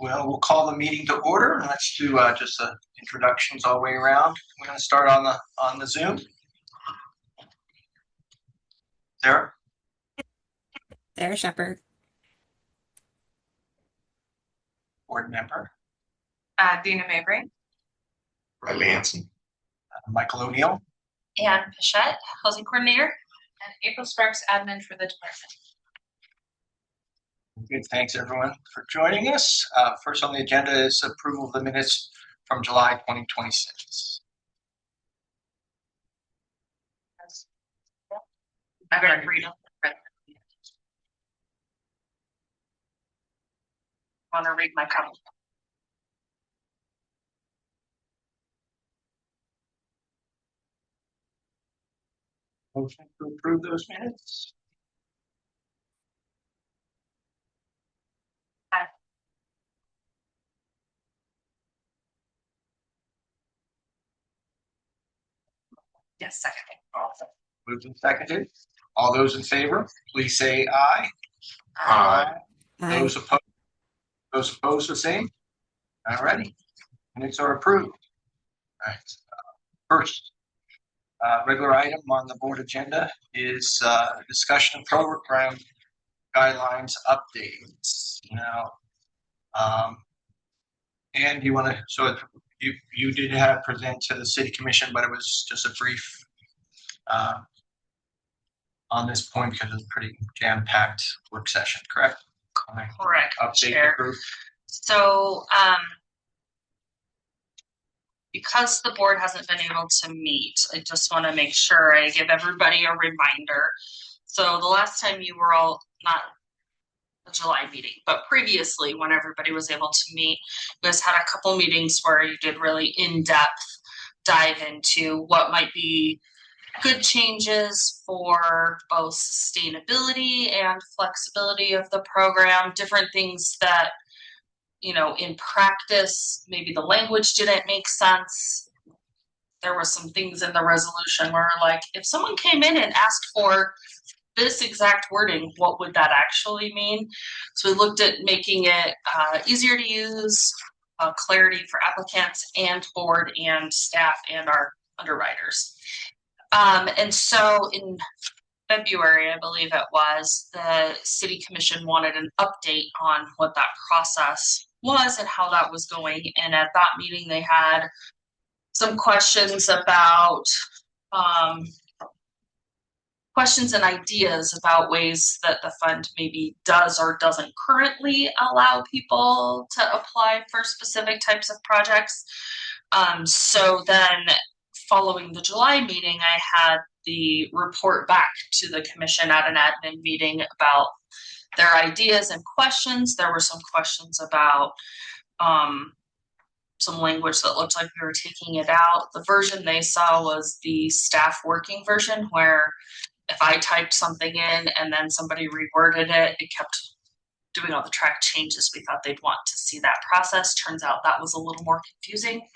Well, we'll call the meeting to order, and let's do just introductions all the way around. We're going to start on the Zoom. Sarah? Sarah Shepherd. Board member. Dina Mabry. Riley Hanson. Michael O'Neill. Ann Pichette, housing coordinator. And April Sparks, admin for the department. Good, thanks everyone for joining us. First on the agenda is approval of the minutes from July 2026. I'm going to read them. I want to read my comment. Motion to approve those minutes. Yes, second. Awesome. Moved and seconded. All those in favor, please say aye. Aye. Aye. Those opposed, the same. All righty. Minutes are approved. All right. First, regular item on the board agenda is discussion of program guidelines updates. Now, and you want to, so you did have present to the city commission, but it was just a brief on this point because it's a pretty jam-packed work session, correct? Correct, Update Chair. the group. So, because the board hasn't been able to meet, I just want to make sure I give everybody a reminder. So the last time you were all, not the July meeting, but previously when everybody was able to meet, you guys had a couple meetings where you did really in-depth dive into what might be good changes for both sustainability and flexibility of the program, different things that, you know, in practice, maybe the language didn't make sense. There were some things in the resolution where, like, if someone came in and asked for this exact wording, what would that actually mean? So we looked at making it easier to use, clarity for applicants and board and staff and our underwriters. And so in February, I believe it was, the City Commission wanted an update on what that process was and how that was going. And at that meeting, they had some questions about questions and ideas about ways that the fund maybe does or doesn't currently allow people to apply for specific types of projects. So then following the July meeting, I had the report back to the commission at an admin meeting about their ideas and questions. There were some questions about some language that looked like we were taking it out. The version they saw was the staff working version, where if I typed something in and then somebody reworded it, it kept doing all the track changes. We thought they'd want to see that process. Turns out that was a little more confusing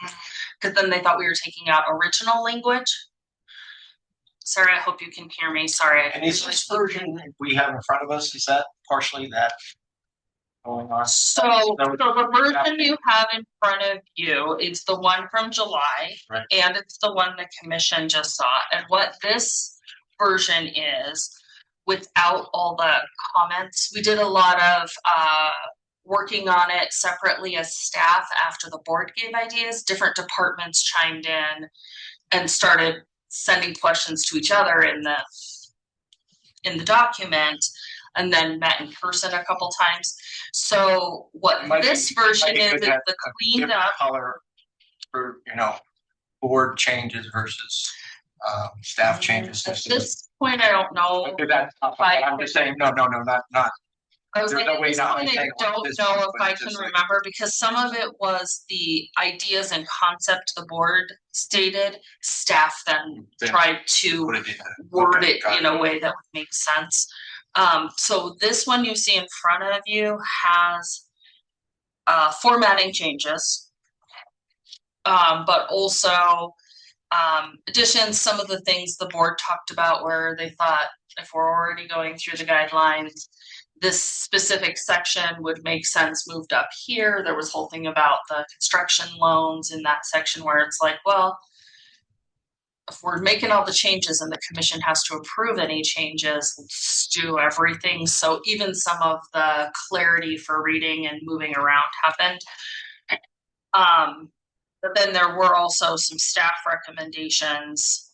because then they thought we were taking out original language. Sarah, I hope you can hear me. Sorry. And is this version we have in front of us, is that partially that going on? So the version you have in front of you is the one from July, right, and it's the one the commission just saw. And what this version is, without all the comments, we did a lot of working on it separately as staff after the board gave ideas. Different departments chimed in and started sending questions to each other in the document, and then met in person a couple times. So what this version is the cleaned up color for, you know, board changes versus staff changes. At this point, I don't know. I'm just saying, no, not. I was like, no way I don't know if I can remember, because some of it was the ideas and concept the board stated. Staff then tried to word it in a way that would make sense. So this one you see in front of you has formatting changes, but also additions. Some of the things the board talked about where they thought if we're already going through the guidelines, this specific section would make sense moved up here. There was a whole thing about the construction loans in that section where it's like, well, if we're making all the changes and the commission has to approve any changes, let's do everything. So even some of the clarity for reading and moving around happened. But then there were also some staff recommendations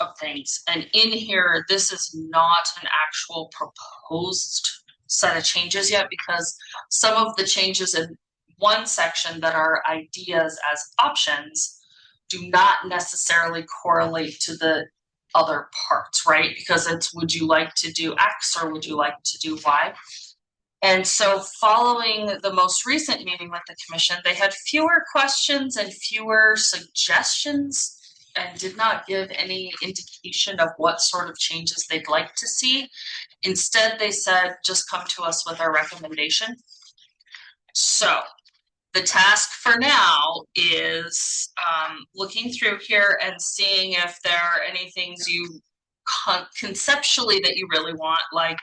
of things. And in here, this is not an actual proposed set of changes yet, because some of the changes in one section that are ideas as options do not necessarily correlate to the other parts, right? Because it's, would you like to do X or would you like to do Y? And so following the most recent meeting with the commission, they had fewer questions and fewer suggestions and did not give any indication of what sort of changes they'd like to see. Instead, they said, just come to us with our recommendation. So the task for now is looking through here and seeing if there are any things you conceptually that you really want, like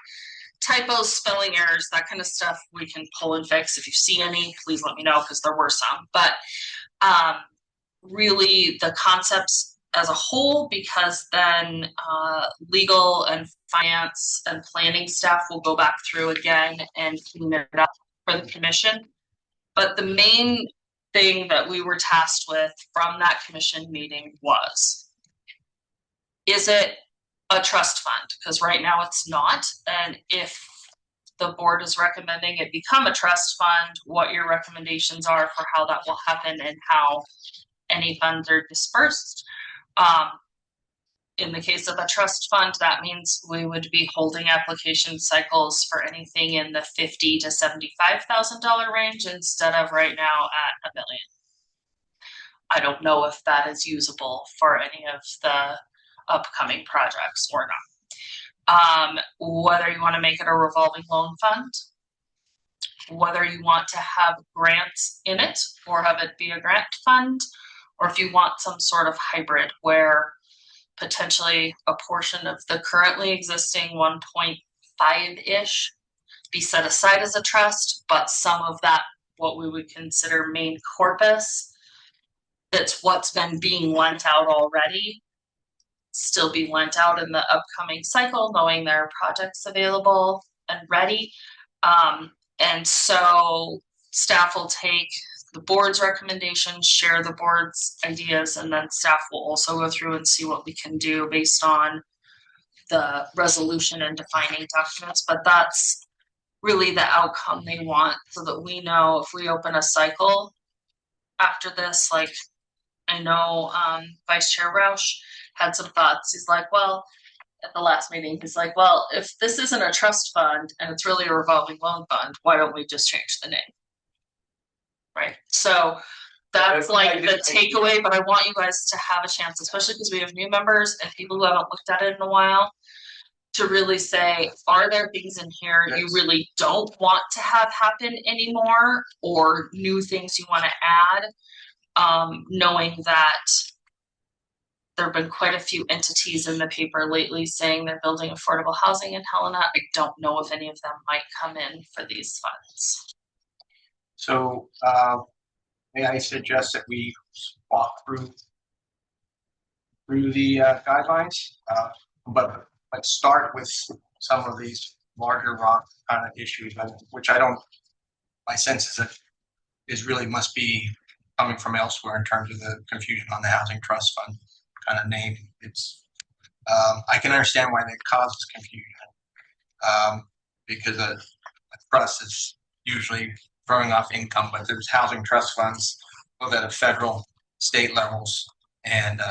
typos, spelling errors, that kind of stuff we can pull and fix. If you see any, please let me know, because there were some. But really the concepts as a whole, because then legal and finance and planning staff will go back through again and clean it up for the commission. But the main thing that we were tasked with from that commission meeting was, is it a trust fund? Because right now it's not. And if the board is recommending it become a trust fund, what your recommendations are for how that will happen and how any funds are dispersed. In the case of a trust fund, that means we would be holding application cycles for anything in the $50,000 to $75,000 range instead of right now at $1 million. I don't know if that is usable for any of the upcoming projects or not. Whether you want to make it a revolving loan fund, whether you want to have grants in it or have it be a grant fund, or if you want some sort of hybrid where potentially a portion of the currently existing 1.5-ish be set aside as a trust, but some of that, what we would consider main corpus, that's what's been being lent out already, still be lent out in the upcoming cycle, knowing there are projects available and ready. And so staff will take the board's recommendations, share the board's ideas, and then staff will also go through and see what we can do based on the resolution and defining documents. But that's really the outcome they want, so that we know if we open a cycle after this, like I know Vice Chair Roush had some thoughts. He's like, well, at the last meeting, he's like, well, if this isn't a trust fund and it's really a revolving loan fund, why don't we just change the name? Right. So that's like the takeaway, but I want you guys to have a chance, especially because we have new members and people who haven't looked at it in a while, to really say, are there things in here you really don't want to have happen anymore, or new things you want to add, knowing that there have been quite a few entities in the paper lately saying they're building affordable housing in Helena. I don't know if any of them might come in for these funds. So may I suggest that we walk through the guidelines, but let's start with some of these larger rock kind of issues, which I don't, my sense is that is really must be coming from elsewhere in terms of the confusion on the housing trust fund kind of name. It's I can understand why that causes confusion, because a trust is usually throwing off income, but there's housing trust funds both at the federal, state levels, and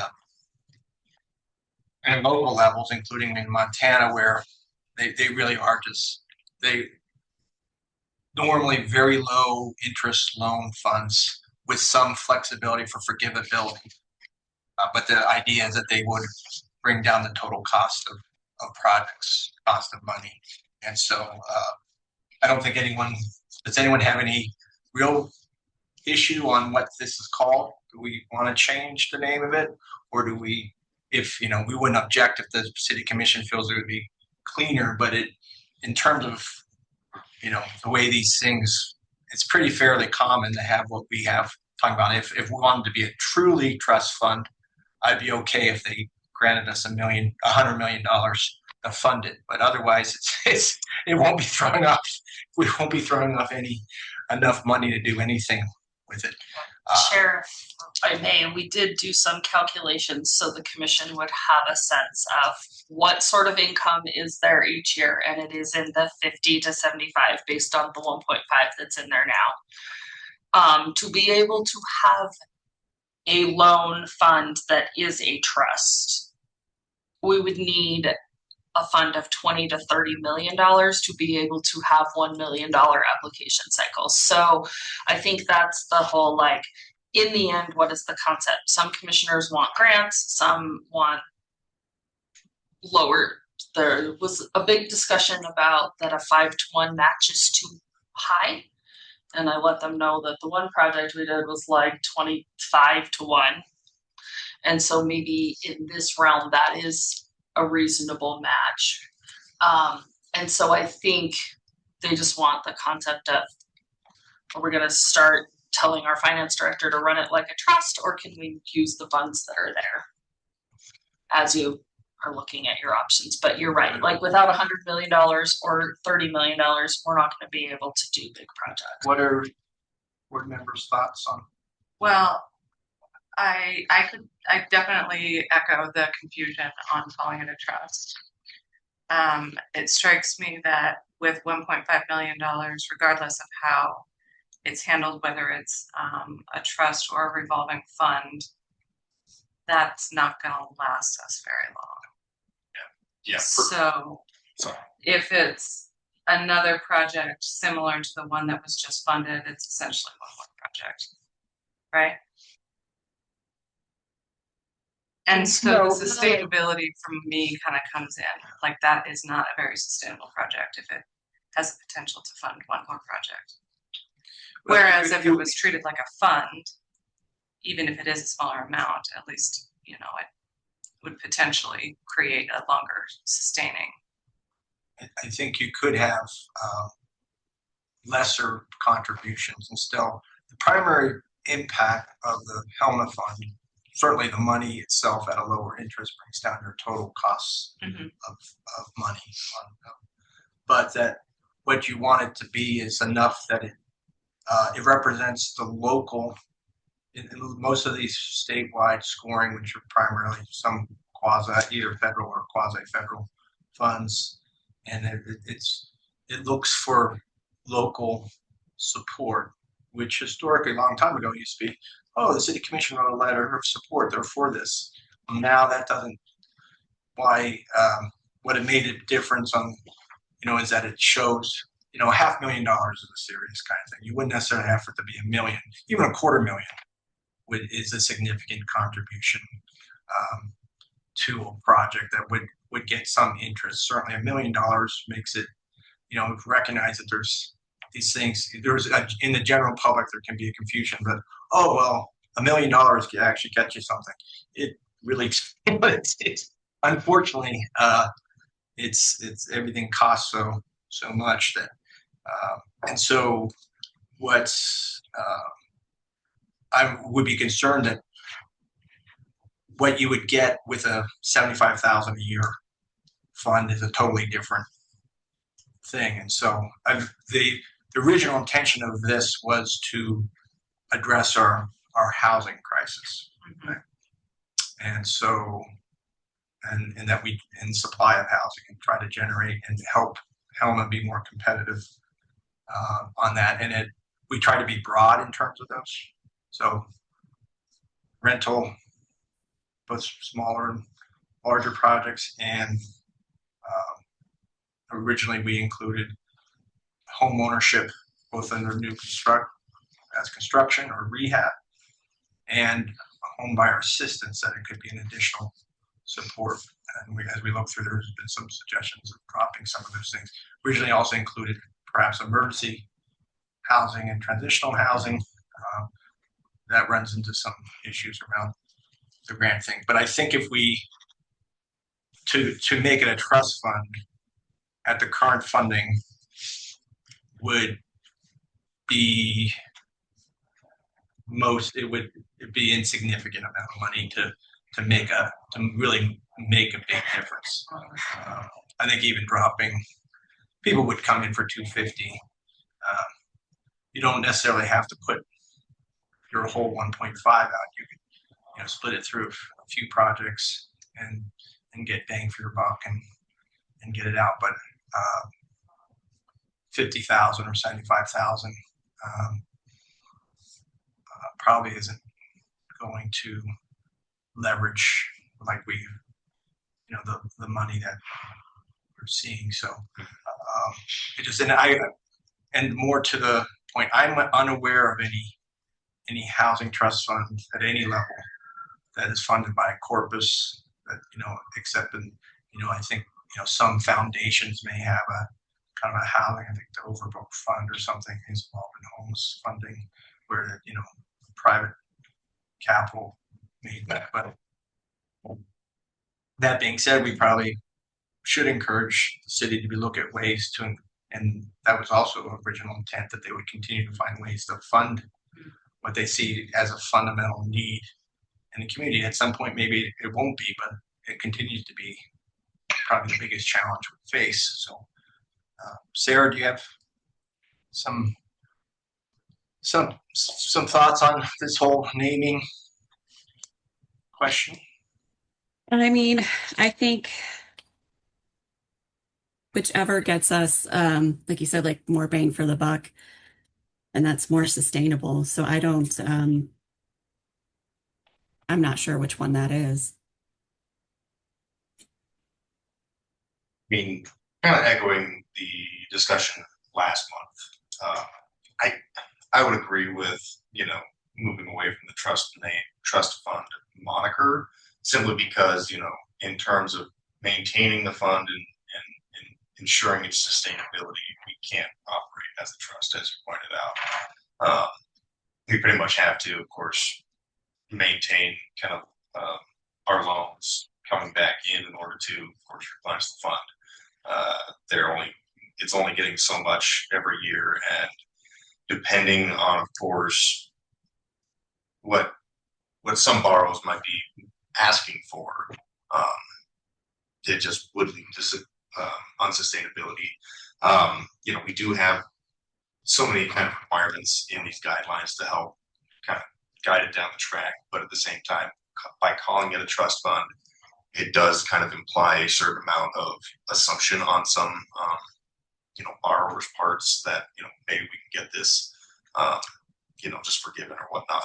local levels, including in Montana, where they really are just, they normally very low interest loan funds with some flexibility for forgivability. But the idea is that they would bring down the total cost of projects, cost of money. And so I don't think does anyone have any real issue on what this is called? Do we want to change the name of it? Or do we, if, we wouldn't object if the city commission feels it would be cleaner, but in terms of you know, the way these things, it's pretty fairly common to have what we have talking about. If we wanted to be a truly trust fund, I'd be okay if they granted us $100 million to fund it. But otherwise, it won't be throwing off. We won't be throwing off enough money to do anything with it. Chair, if I may, we did do some calculations so the commission would have a sense of what sort of income is there each year, and it is in the 50 to 75 based on the 1.5 that's in there now. To be able to have a loan fund that is a trust, we would need a fund of 20 to 30 million dollars to be able to have $1 million application cycles. So I think that's the whole, like, in the end, what is the concept? Some commissioners want grants, some want lower. There was a big discussion about that a 5-to-1 match is too high. And I let them know that the one project we did was like 25-to-1. And so maybe in this realm, that is a reasonable match. And so I think they just want the concept of, are we going to start telling our finance director to run it like a trust, or can we use the funds that are there as you are looking at your options? But you're right, like without $100 million or $30 million, we're not going to be able to do big projects. What are board members' thoughts on? Well, I definitely echo the confusion on calling it a trust. It strikes me that with $1.5 million, regardless of how it's handled, whether it's a trust or a revolving fund, that's not going to last us very long. Yeah. So if it's another project similar to the one that was just funded, it's essentially one more project, right? And so the sustainability from me kind of comes in, like that is not a very sustainable project if it has the potential to fund one more project. Whereas if it was treated like a fund, even if it is a smaller amount, at least, you know, it would potentially create a longer sustaining. I think you could have lesser contributions and still the primary impact of the Helena Fund, certainly the money itself at a lower interest brings down your total costs of money. But that what you want it to be is enough that it represents the local, in most of these statewide scoring, which are primarily some either federal or quasi-federal funds, and it looks for local support, which historically a long time ago used to be, oh, the city commission wrote a letter of support, they're for this. Now that doesn't, what it made a difference on, you know, is that it shows, you know, $500,000 is a serious kind of thing. You wouldn't necessarily have for it to be $1 million, even $250,000 is a significant contribution to a project that would get some interest. Certainly $1 million makes it, you know, recognize that there's these things, in the general public, there can be a confusion, but, oh, well, $1 million can actually get you something. It really, it's unfortunately, it's everything costs so much that, and so I would be concerned that what you would get with a $75,000 a year fund is a totally different thing. And so the original intention of this was to address our housing crisis. Right? And so, and that we, in supply of housing, and try to generate and help Helena be more competitive on that. And we try to be broad in terms of those. So rental, both smaller and larger projects, and originally we included home ownership, both under new construction or rehab, and home buyer assistance, that it could be an additional support. And as we look through, there's been some suggestions of dropping some of those things. Originally also included perhaps emergency housing and transitional housing. That runs into some issues around the grant thing. But I think if we, to make it a trust fund at the current funding would be it would be insignificant amount of money to really make a big difference. I think even dropping, people would come in for 250. You don't necessarily have to put your whole 1.5 out. You could split it through a few projects and get bang for your buck and get it out. But 50,000 or 75,000 probably isn't going to leverage like the money that we're seeing. So it just and more to the point, I'm unaware of any housing trust fund at any level that is funded by a corpus that except in I think some foundations may have a kind of a housing, I think the Overbrook Fund or something is involved in homeless funding where private capital made that. But that being said, we probably should encourage the city to look at ways to, and that was also the original intent, that they would continue to find ways to fund what they see as a fundamental need in the community. At some point, maybe it won't be, but it continues to be probably the biggest challenge we face. So, Sarah, do you have some thoughts on this whole naming question? I mean, I think whichever gets us, like you said, like more bang for the buck, and that's more sustainable. So I'm not sure which one that is. I mean, kind of echoing the discussion last month. I would agree with moving away from the trust fund moniker, simply because in terms of maintaining the fund and ensuring its sustainability, we can't operate as a trust, as you pointed out. We pretty much have to, of course, maintain kind of our loans coming back in order to, of course, replenish the fund. It's only getting so much every year, and depending on, of course, what some borrowers might be asking for, it just would lead to unsustainability. We do have so many kind of requirements in these guidelines to help kind of guide it down the track, but at the same time, by calling it a trust fund, it does kind of imply a certain amount of assumption on some borrowers' parts that maybe we can get this just forgiven or whatnot,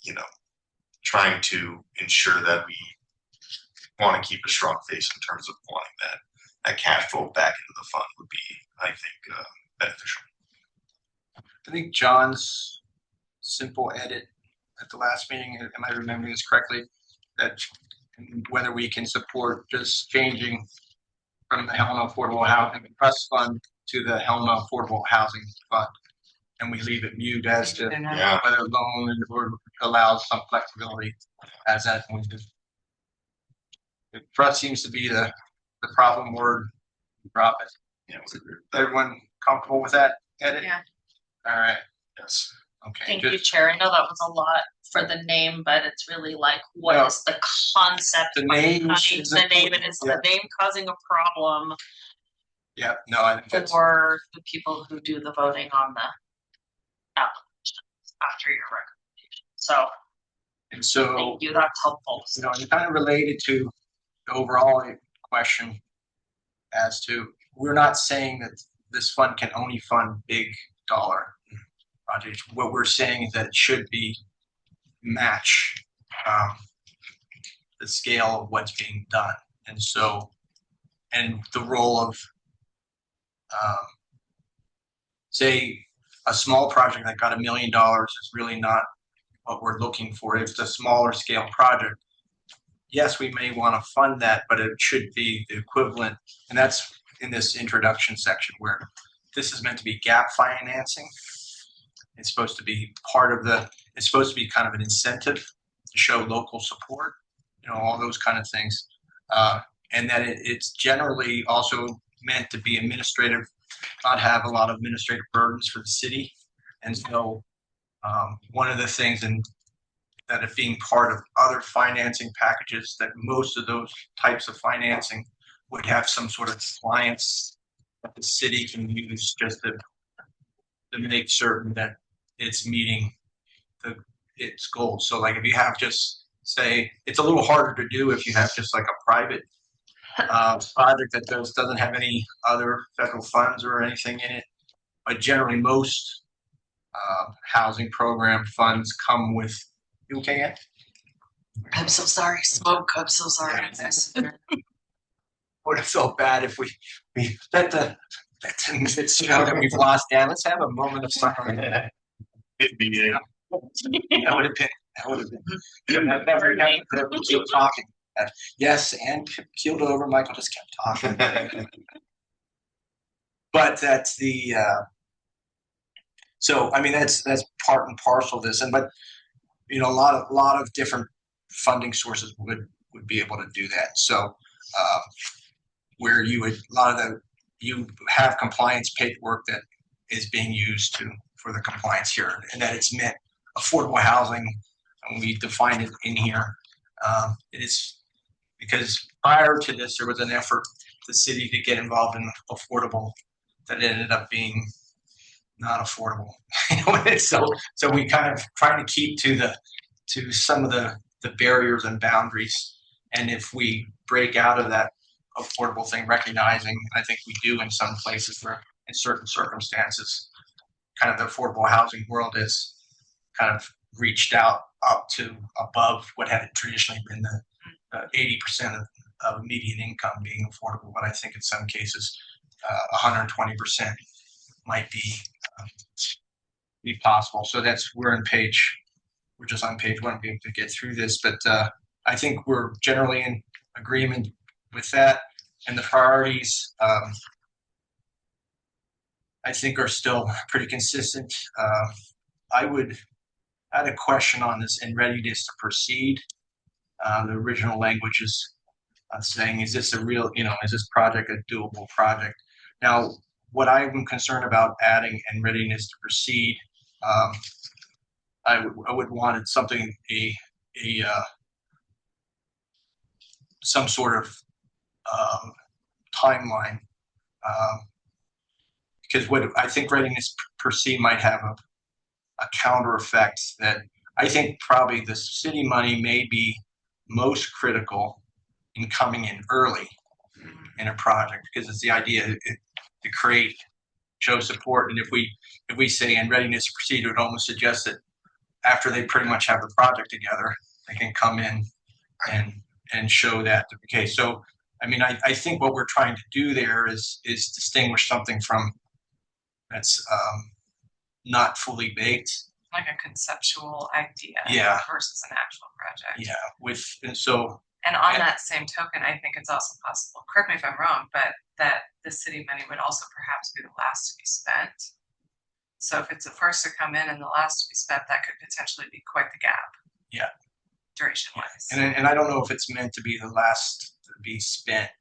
and trying to ensure that we want to keep a strong face in terms of wanting that cash flow back into the fund would be, I think, beneficial. I think John's simple edit at the last meeting, am I remembering this correctly, that whether we can support just changing from the Helena Affordable Housing Trust Fund to the Helena Affordable Housing Fund, and we leave it mute as to whether loan or allows some flexibility as that point. Trust seems to be the problem word. Drop it. Yeah, everyone comfortable with that edit? Yeah. All right. yes. Okay. Thank you, Chair. I know that was a lot for the name, but it's really like, what is the concept? The behind name the name, and is the name causing a problem Yeah. No, I think that's for the people who do the voting on the application after your recommendation. So and so thank you. That's helpful. and kind of related to the overall question as to, we're not saying that this fund can only fund big dollar projects. What we're saying is that it should be match the scale of what's being done. And so, and the role of, say, a small project that got $1 million is really not what we're looking for. If it's a smaller scale project, yes, we may want to fund that, but it should be the equivalent. And that's in this introduction section where this is meant to be gap financing. It's supposed to be it's supposed to be kind of an incentive to show local support, all those kind of things. And that it's generally also meant to be administrative not have a lot of administrative burdens for the city. And so one of the things that it being part of other financing packages, that most of those types of financing would have some sort of compliance that the city can use just to make certain that it's meeting its goals. So like if you have just say, it's a little harder to do if you have just like a private project that doesn't have any other federal funds or anything in it. But generally most housing program funds come with, you okay, Ed? I'm so sorry, smoke. I'm so sorry. Would have felt bad if we let the minutes show that we've lost Dan. Let's have a moment of silence. It'd be a That would have been. Never keep talking. Yes, and keeled over. Michael just kept talking. But that's the. So I mean that's part and parcel of this, but a lot of different funding sources would be able to do that. So where you have compliance paperwork that is being used for the compliance here, and that it's meant affordable housing, and we define it in here. It is because prior to this, there was an effort the city to get involved in affordable that ended up being not affordable. So we kind of try to keep to some of the barriers and boundaries. And if we break out of that affordable thing, recognizing, I think we do in some places where in certain circumstances, kind of the affordable housing world has kind of reached out up to above what had traditionally been the 80% of median income being affordable. But I think in some cases, 120% might be possible. So we're just on page 1 to get through this, but I think we're generally in agreement with that, and the priorities I think are still pretty consistent. I had a question on this in readiness to proceed. The original language is saying, is this is this project a doable project? Now, what I'm concerned about adding in readiness to proceed, I would want something, some sort of timeline, because what I think readiness to proceed might have a counter effect that I think probably the city money may be most critical in coming in early in a project, because it's the idea to show support. And if we say in readiness to proceed, it would almost suggest that after they pretty much have the project together, they can come in and show that. Okay, so I mean, I think what we're trying to do there is distinguish something from that's not fully baked. Like a conceptual idea, Yeah, versus an actual project. Yeah, and on that same token, I think it's also possible, correct me if I'm wrong, but that the city money would also perhaps be the last to be spent. So if it's the first to come in and the last to be spent, that could potentially be quite the gap. Yeah. Duration wise. And I don't know if it's meant to be the last to be spent,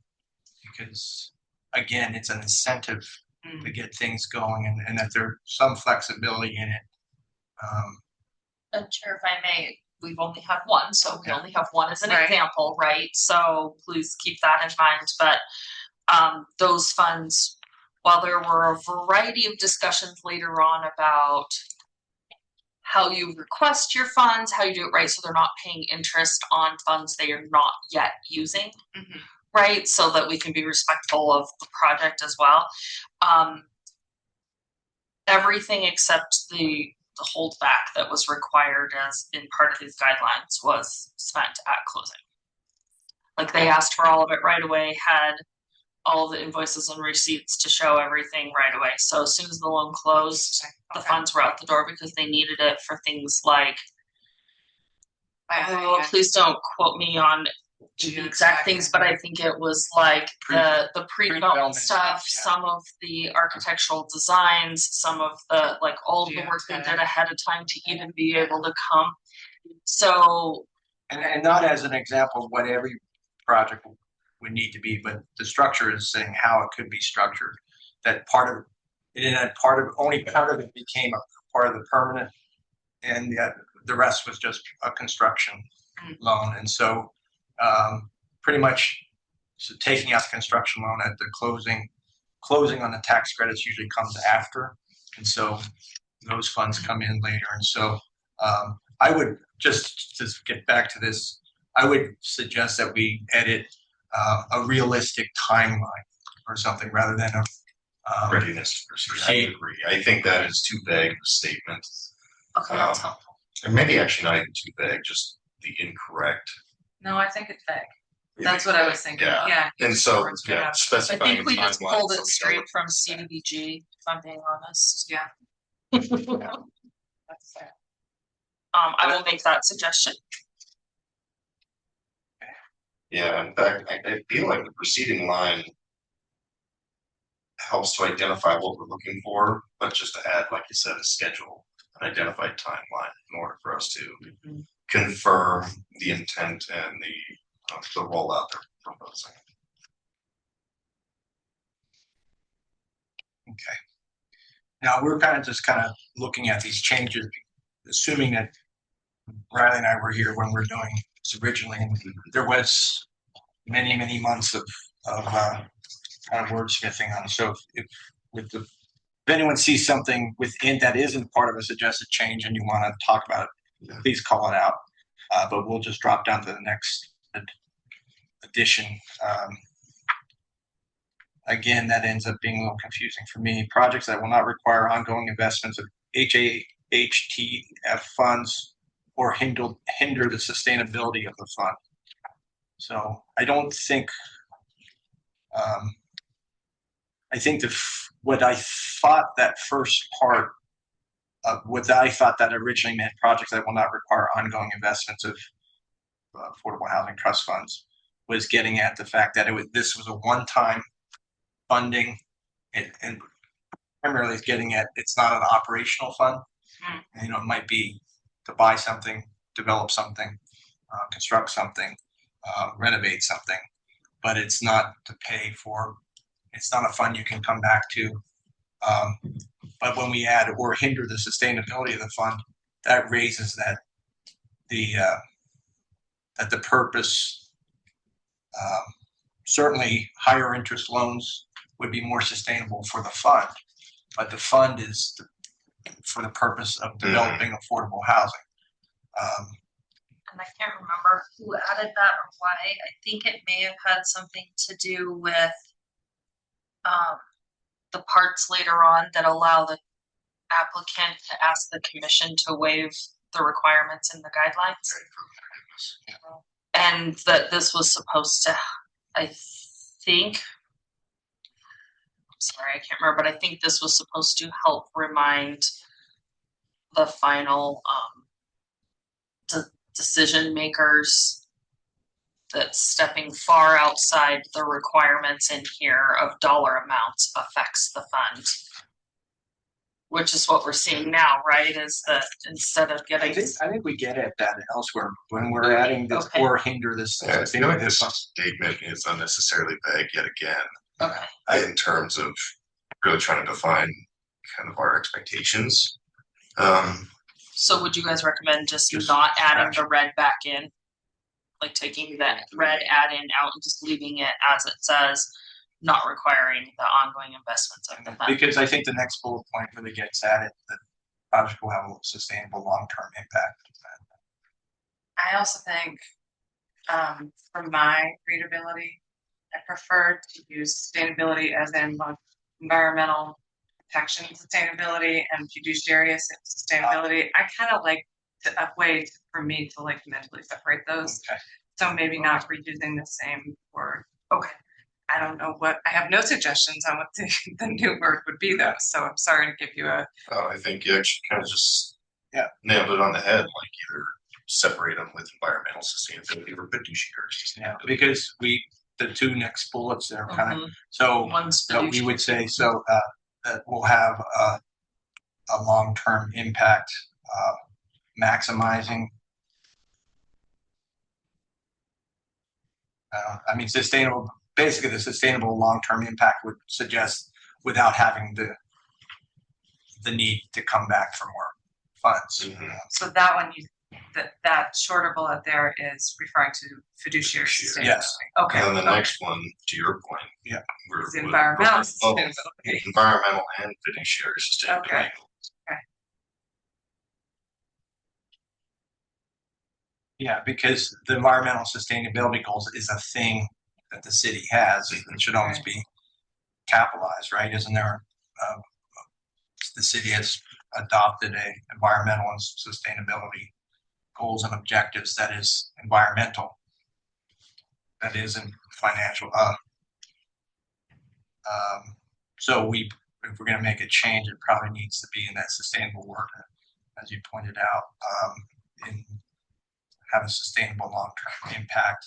because again, it's an incentive to get things going, and that there's some flexibility in it. Chair, if I may, we've only had one, so we Yeah. only have one as an Right. example, right? So please keep that in mind. But those funds, while there were a variety of discussions later on about how you request your funds, how you do it right, so they're not paying interest on funds they are not yet using, right? So that we can be respectful of the project as well. Everything except the holdback that was required as in part of these guidelines was spent at closing. Like they asked for all of it right away, had all the invoices and receipts to show everything right away. So as soon as the loan closed, the funds were out the door because they needed it for things like, please don't quote me on the exact things, but I think it was like the pre-development stuff, yeah. some of the architectural designs, some of the all of the work they did ahead of time to even be able to come. So And not as an example of what every project would need to be, but the structure is saying how it could be structured. that part of it, and only part of it became a part of the permanent, and the rest was just a construction loan. And so pretty much taking out the construction loan at the closing on the tax credits usually comes after, and so those funds come in later. And so I would just to get back to this, I would suggest that we edit a realistic timeline or something rather than a Readiness to proceed. I agree. I think that is too vague of a statement. Okay, that's helpful. And maybe actually not even too vague, just the incorrect. No, I think it's vague. That's what I was thinking. Yeah. Yeah. And so, yeah, I specifying think we the just timeline pulled so it we know straight what- from CDBG, if I'm being honest. Yeah. I That's fair. will make that suggestion. Yeah, in fact, I feel like the preceding line helps to identify what we're looking for, but just to add, like you said, a schedule, an identified timeline in order for us to confirm the intent and the rollout they're proposing. Okay. Now we're kind of looking at these changes, assuming that Riley and I were here when we were doing this originally, and there was many months of kind of wordsmithing on it. So if anyone sees something within that isn't part of a suggested change and you want to talk about it, please call it out. But we'll just drop down to the next addition. Again, that ends up being a little confusing for me. Projects that will not require ongoing investments of HAHTF funds or hinder the sustainability of the fund. So I don't think, I think what I thought that first part of what I thought that originally meant, projects that will not require ongoing investments of affordable housing trust funds, was getting at the fact that this was a one-time funding, and primarily it's getting at it's not an operational fund. You know, it might be to buy something, develop something, construct something, renovate something, but it's not to pay for. It's not a fund you can come back to. But when we add or hinder the sustainability of the fund, that raises that the purpose. Certainly, higher interest loans would be more sustainable for the fund, but the fund is for the purpose of developing affordable housing. And I can't remember who added that or why. I think it may have had something to do with the parts later on that allow the applicant to ask the commission to waive the requirements in the guidelines. And that this was supposed to, I think, I'm sorry, I can't remember, but I think this was supposed to help remind the final decision makers that stepping far outside the requirements in here of dollar amounts affects the fund. Which is what we're seeing now, right? Is that instead of getting. I think we get at that elsewhere when we're adding this or hinder this. I feel like this statement is unnecessarily vague yet again. Okay. In terms of really trying to define kind of our expectations. So would you guys recommend just not adding the red back in? Like taking that red add in out and just leaving it as it says, not requiring the ongoing investments of the fund? Because I think the next bullet point really gets at it, that project will have a sustainable long-term impact. I also think, for my readability, I prefer to use sustainability as in both environmental protection sustainability and fiduciary sustainability. I kind of like a way for me to like mentally separate those. Okay. So maybe not reusing the same word. Okay. I don't know I have no suggestions on what the new word would be though. So I'm sorry to give you a. I think you actually kind of just nailed it on the head, like either separate them with environmental sustainability or fiduciary sustainability. Yeah, because the two next bullets there kind of so One's we would say that we'll have a long-term impact, maximizing. I mean, sustainable. Basically, the sustainable long-term impact would suggest without having the need to come back for more funds. Mhm. So that one, that shorter bullet there is referring to fiduciary sustainability. Yes. Okay. And then the okay. next one, to your point. Yeah. It's environmental both sustainability. environmental and fiduciary sustainability. Okay. Yeah, because the environmental sustainability goals is a thing that the city has and should always be capitalized, right? Isn't there? The city has adopted a environmental and sustainability goals and objectives that is environmental, that isn't financial. So if we're going to make a change, it probably needs to be in that sustainable work, as you pointed out, and have a sustainable long-term impact.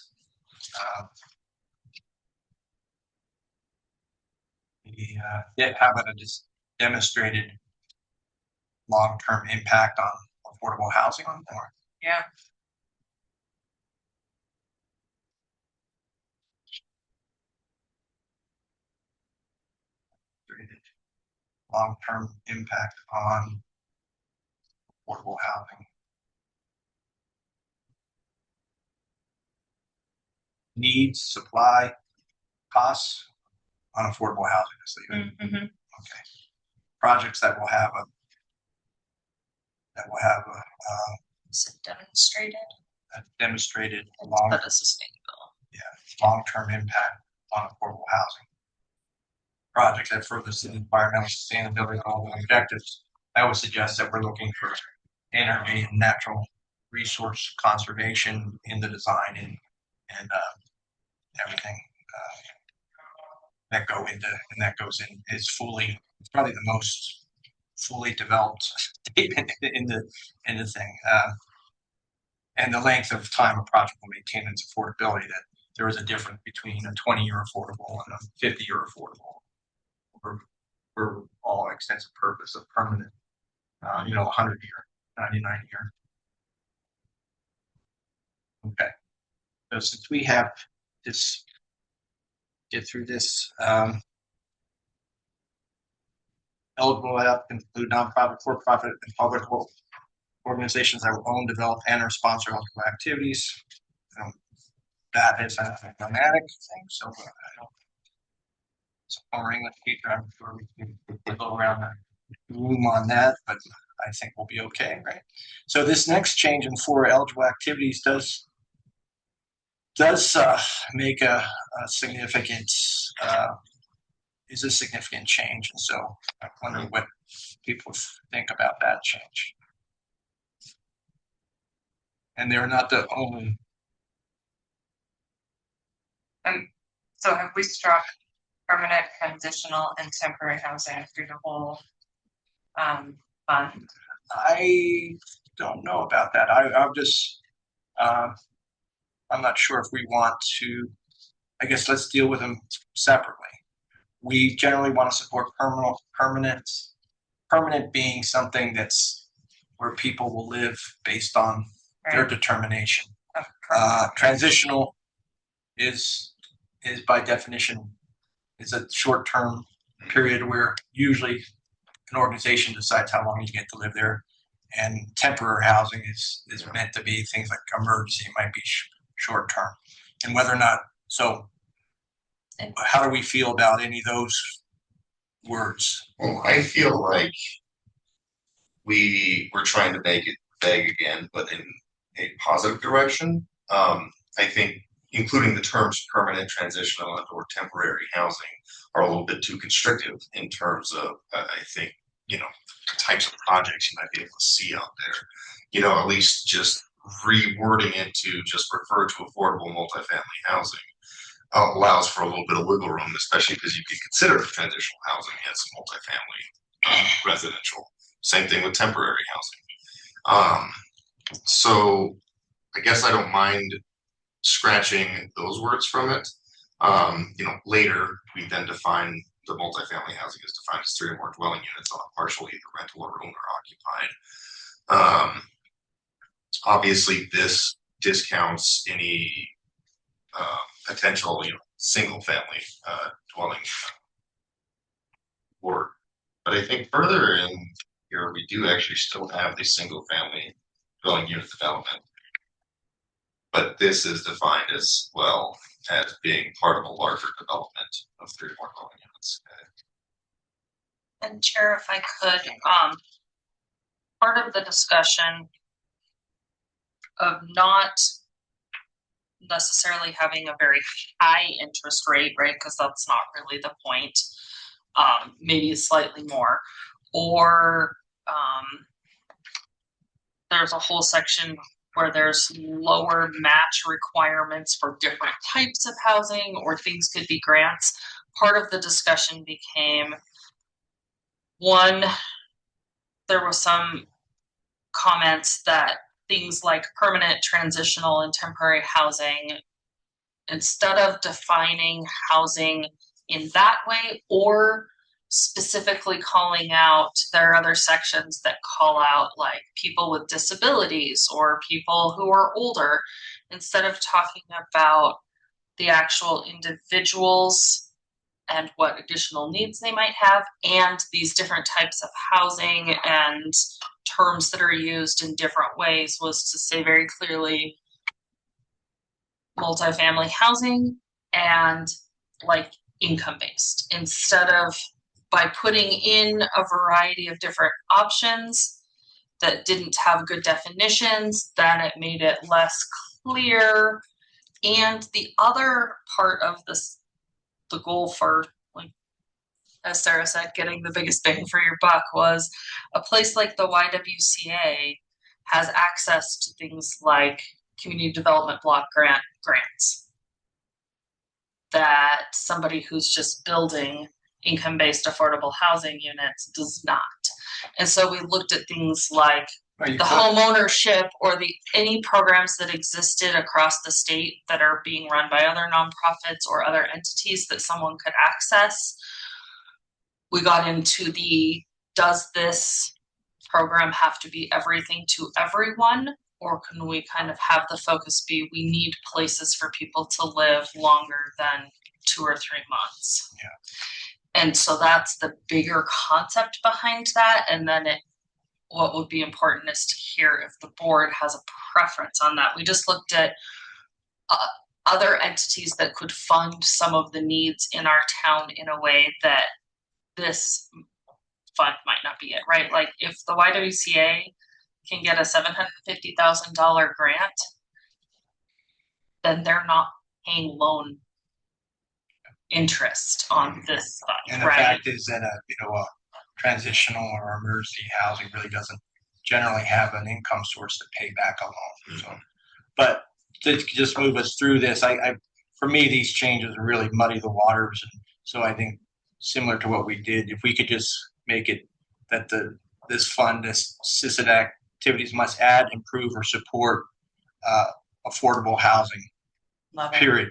How about a just demonstrated long-term impact on affordable housing on more? Yeah. Long-term impact on affordable housing. Needs, supply, costs on affordable housing. So Mm-hmm. okay. Projects that will have Is it demonstrated? a demonstrated That is sustainable. long-term impact on affordable housing. Projects that further the environmental sustainability goals and objectives. I would suggest that we're looking for energy and natural resource conservation in the design and everything that goes in is it's probably the most fully developed statement in the thing. And the length of time a project will maintain its affordability, that there is a difference between a 20-year affordable and a 50-year affordable for all extensive purpose of permanent, 100-year, 99-year. Okay. So since we have this, get through this, eligible app include nonprofit, for-profit, and public organizations that will own, develop, and or sponsor eligible activities. That is a dramatic thing, so I don't. So former English teacher, I'm sure we can go around the room on that, but I think we'll be okay, right? So this next change in for eligible activities does make a significant is a significant change, and so I wonder what people think about that change. And they're not the only. And so have we struck permanent, transitional, and temporary housing through the whole fund? I don't know about that. I'm just I'm not sure if we want to. I guess let's deal with them separately. We generally want to support permanent being something that's where people will live based on their determination. Transitional is by definition is a short-term period where usually an organization decides how long you get to live there, and temporary housing is meant to be things like emergency. It might be short-term, and whether or not so. How do we feel about any of those words? Well, I feel like we're trying to make it vague again, but in a positive direction. I think including the terms permanent, transitional, and or temporary housing are a little bit too constrictive in terms of, I think, the types of projects you might be able to see out there. At least just rewording it to just refer to affordable multifamily housing allows for a little bit of wiggle room, especially because you could consider transitional housing as multifamily residential. Same thing with temporary housing. So I guess I don't mind scratching those words from it. Later we then define the multifamily housing is defined as 3 or more dwelling units on a partial either rental or owner occupied. Obviously this discounts any potential single family dwelling support. But I think further in here, we do actually still have the single family dwelling unit development. But this is defined as well as being part of a larger development of 3 or more dwelling units. And Chair, if I could, part of the discussion of not necessarily having a very high interest rate, right? Because that's not really the point. Maybe slightly more, or there's a whole section where there's lower match requirements for different types of housing, or things could be grants. Part of the discussion became, one, there was some comments that things like permanent, transitional, and temporary housing, instead of defining housing in that way or specifically calling out, there are other sections that call out like people with disabilities or people who are older, instead of talking about the actual individuals and what additional needs they might have, and these different types of housing and terms that are used in different ways, was to say very clearly multifamily housing and like income based, instead of by putting in a variety of different options that didn't have good definitions, then it made it less clear. And the other part of this, the goal for, like, as Sarah said, getting the biggest bang for your buck, was a place like the YWCA has access to things like community development block grants that somebody who's just building income-based affordable housing units does not. And so we looked at things like the home ownership or any programs that existed across the state that are being run by other nonprofits or other entities that someone could access. We got into does this program have to be everything to everyone? Or can we kind of have the focus be, we need places for people to live longer than 2 or 3 months? Yeah. And so that's the bigger concept behind that. And then what would be important is to hear if the board has a preference on that. We just looked at other entities that could fund some of the needs in our town in a way that this fund might not be it, right? Like if the YWCA can get a $750,000 grant, then they're not paying loan interest on this fund, And the right? fact is that a transitional or emergency housing really doesn't generally have an income source to pay back a loan. So, but to just move us through this, for me, these changes really muddy the waters. And so I think similar to what we did, if we could just make it that this fund, this assisted activities must add, improve, or support affordable housing. Love it. Period.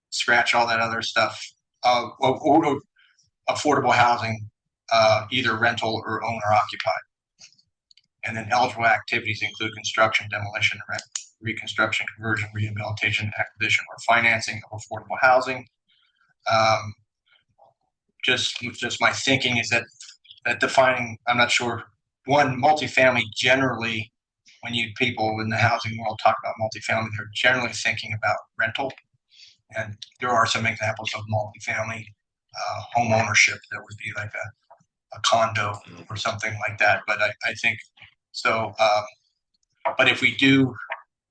Scratch all that other stuff. Affordable housing, either rental or owner occupied. And then eligible activities include construction, demolition, reconstruction, conversion, rehabilitation, acquisition, or financing of affordable housing. Just my thinking is that defining, I'm not sure, one, multifamily generally, when people in the housing world talk about multifamily, they're generally thinking about rental. And there are some examples of multifamily home ownership that would be like a condo or something like that. But I think so. But if we do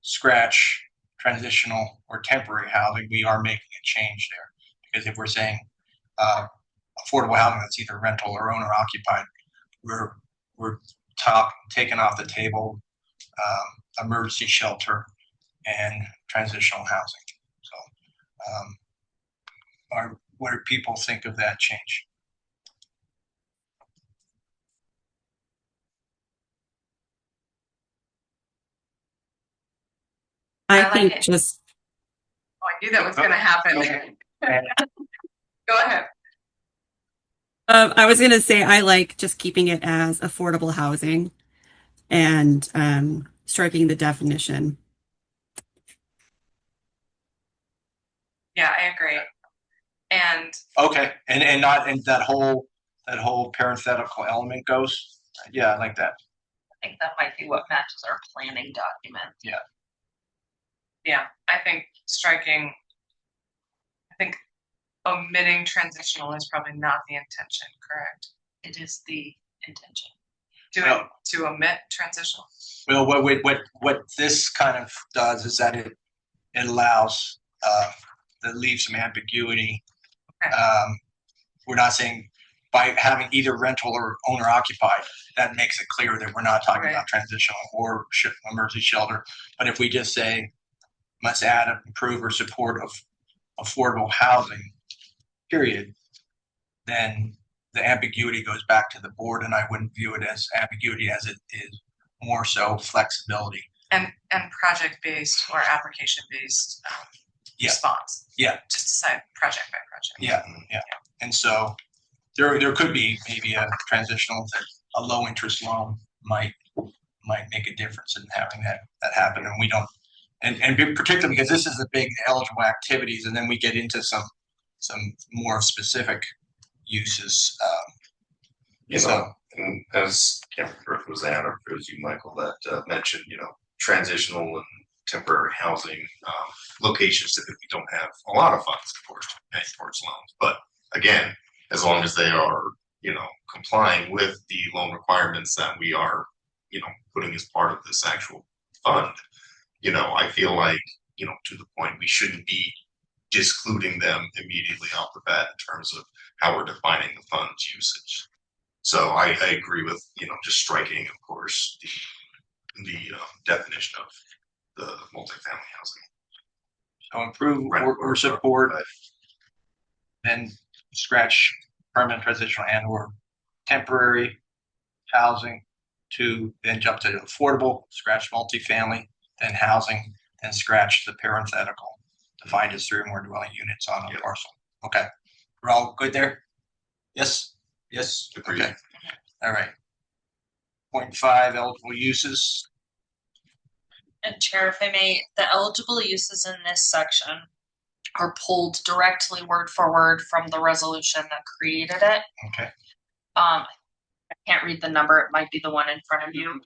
scratch transitional or temporary housing, we are making a change there. Because if we're saying affordable housing that's either rental or owner occupied, we're taking off the table emergency shelter and transitional housing. So, what do people think of that change? I like think it. just Oh, I knew that was going to happen. Okay. Go ahead. I was going to say I like just keeping it as affordable housing and striking the definition. Yeah, I agree. And Okay, and not, and that whole parenthetical element goes, yeah, I like that. I think that might be what matches our planning document. yeah, I think omitting transitional is probably not the intention, correct? It is the intention. To omit transitional. Well, what this kind of does is that it allows, that leaves some ambiguity. Okay. We're not saying by having either rental or owner occupied, that makes it clear that we're not talking Right. about transitional or emergency shelter. But if we just say must add, improve, or support of affordable housing, period, then the ambiguity goes back to the board, and I wouldn't view it as ambiguity as it is more so flexibility. And project-based or application-based Yeah. response. Yeah. Just decide project by project. Yeah. And so there could be maybe a transitional that a low interest loan might make a difference in having that happen, and we don't, and particularly because this is the big eligible activities, and then we get into some more specific uses. You So- know, and as I can't remember if it was Ann or if it was you, Michael, that mentioned, transitional and temporary housing locations typically don't have a lot of funds, of course, to pay towards loans. But again, as long as they are, complying with the loan requirements that we are, putting as part of this actual fund, I feel like, to the point, we shouldn't be discluding them immediately off the bat in terms of how we're defining the fund's usage. So I agree with, just striking, of course, the definition of the multifamily housing. So improve Rent or support, but then scratch permanent transitional and or temporary housing, to then jump to affordable, scratch multifamily, then housing, then scratch the parenthetical, defined as 3 or more dwelling units on a Yep. parcel. Okay, we're all good there? Yes? Agreed. Okay, all right. 0.5 eligible uses. And Chair, if I may, the eligible uses in this section are pulled directly word for word from the resolution that created it. Okay. I can't read the number. It might be the one in front of you.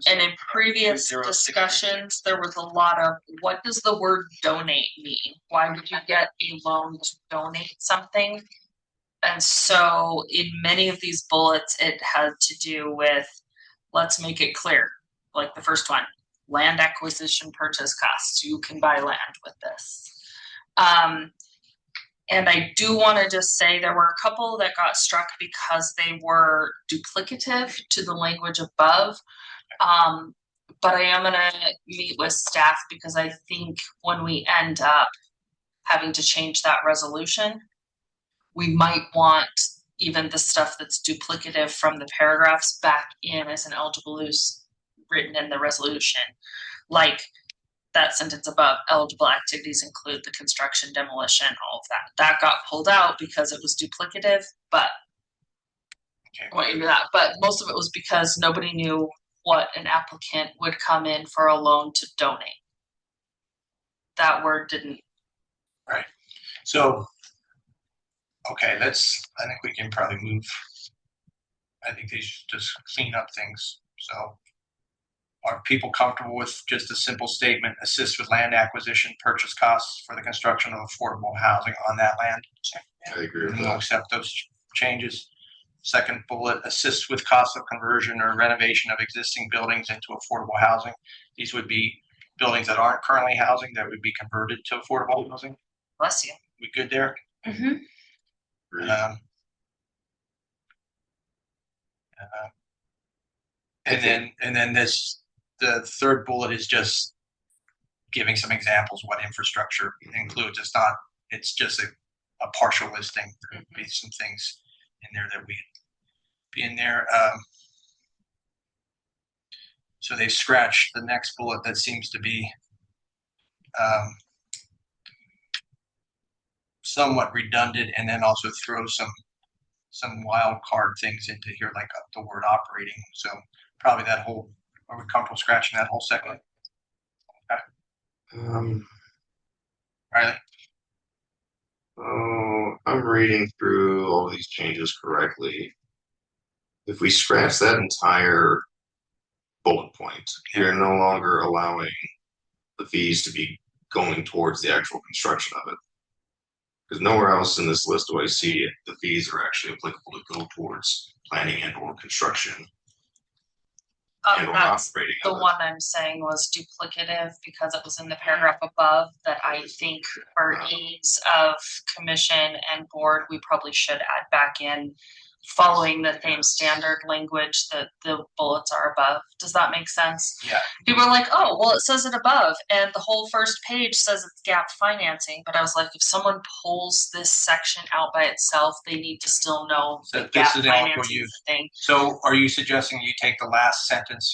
And in previous discussions, there was a lot of, what does the word donate mean? Why would you get a loan to donate something? And so in many of these bullets, it had to do with, let's make it clear, like the first one, land acquisition purchase costs. You can buy land with this. And I do want to just say there were a couple that got struck because they were duplicative to the language above. But I am going to meet with staff because I think when we end up having to change that resolution, we might want even the stuff that's duplicative from the paragraphs back in as an eligible use written in the resolution. Like that sentence above, eligible activities include the construction, demolition, all of that. That got pulled out because it was duplicative, but Okay. I want you to do that. But most of it was because nobody knew what an applicant would come in for a loan to donate. That word didn't. So, okay, I think we can probably move. I think they should just clean up things. So, are people comfortable with just a simple statement, assist with land acquisition, purchase costs for the construction of affordable housing on that land? I agree with And we'll that. accept those changes. Second bullet, assist with costs of conversion or renovation of existing buildings into affordable housing. These would be buildings that aren't currently housing that would be converted to affordable housing. Bless you. We good there? Mm-hmm. Agreed. And then the third bullet is just giving some examples what infrastructure includes. It's just a partial listing. There would be some things in there that we be in there. So they've scratched the next bullet that seems to be somewhat redundant, and then also throw some wild card things into here, like the word operating. So probably that whole, are we comfortable scratching that whole segment? Riley? Oh, I'm reading through all these changes correctly. If we scratch that entire bullet point, you're no longer allowing the fees to be going towards the actual construction of it. Because nowhere else in this list do I see it, the fees are actually applicable to go towards planning and or construction and or That's operating the of it. one I'm saying was duplicative because it was in the paragraph above that I think for ease of commission and board, we probably should add back in following the same standard language that the bullets are above. Does that make sense? Yeah. People are like, oh, well, it says it above and the whole first page says it's gap financing. But I was like, if someone pulls this section out by itself, they need to still know So that this gap is the only financing use. is a thing. So are you suggesting you take the last sentence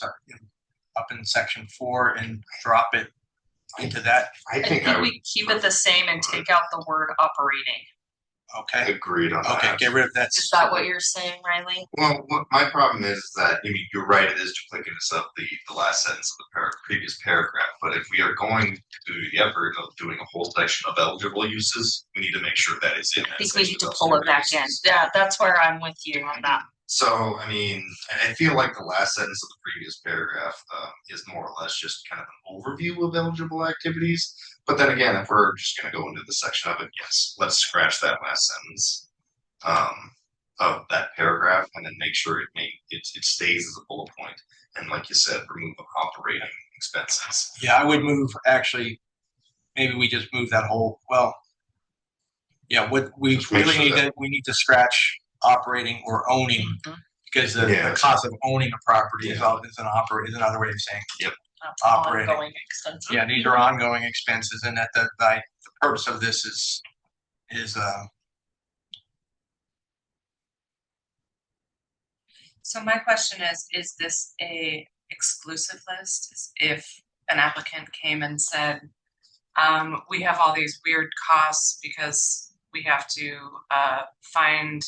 up in section 4 and drop it into that? I I think think I would we keep it the same and take out the word operating. Okay. agreed on Okay. that. Get rid of that. Is that what you're saying, Riley? Well, what my problem is that I mean you're right. It is duplicitous of the last sentence of the previous paragraph. But if we are going to the effort of doing a whole section of eligible uses, we need to make sure that is in that I think we section need to of pull it back in. uses. Yeah, that's where I'm with you on that. So, I mean, and I feel like the last sentence of the previous paragraph is more or less just kind of an overview of eligible activities. But then again, if we're just going to go into the section of it, yes, let's scratch that last sentence of that paragraph and then make sure it stays as a bullet point. And like you said, remove operating expenses. Yeah, I would move actually. Maybe we just move that whole. Well, yeah. What we Just make really sure need that- to we need to scratch operating or owning because the cost of owning a property is another way of saying. Operating. Ongoing expenses. Yeah, these are ongoing expenses, and that the purpose of this is So my question is this a exclusive list? If an applicant came and said, we have all these weird costs because we have to find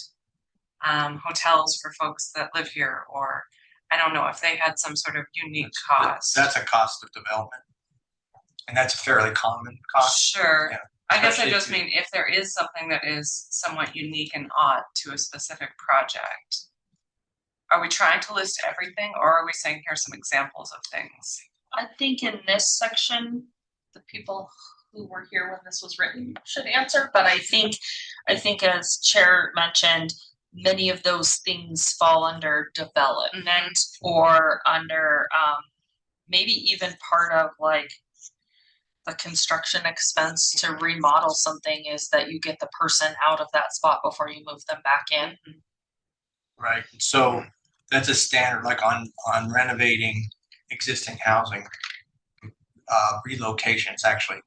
hotels for folks that live here, or I don't know if they had some sort of unique cost. that's a cost of development, and that's a fairly common cost. Sure. Yeah. I guess I Especially just if you- mean if there is something that is somewhat unique and odd to a specific project, are we trying to list everything, or are we saying here's some examples of things? I think in this section, the people who were here when this was written should answer, but I think as Chair mentioned, many of those things fall under development or under maybe even part of like the construction expense to remodel something is that you get the person out of that spot before you move them back in. Right. So that's a standard, like on renovating existing housing. Relocation, it's actually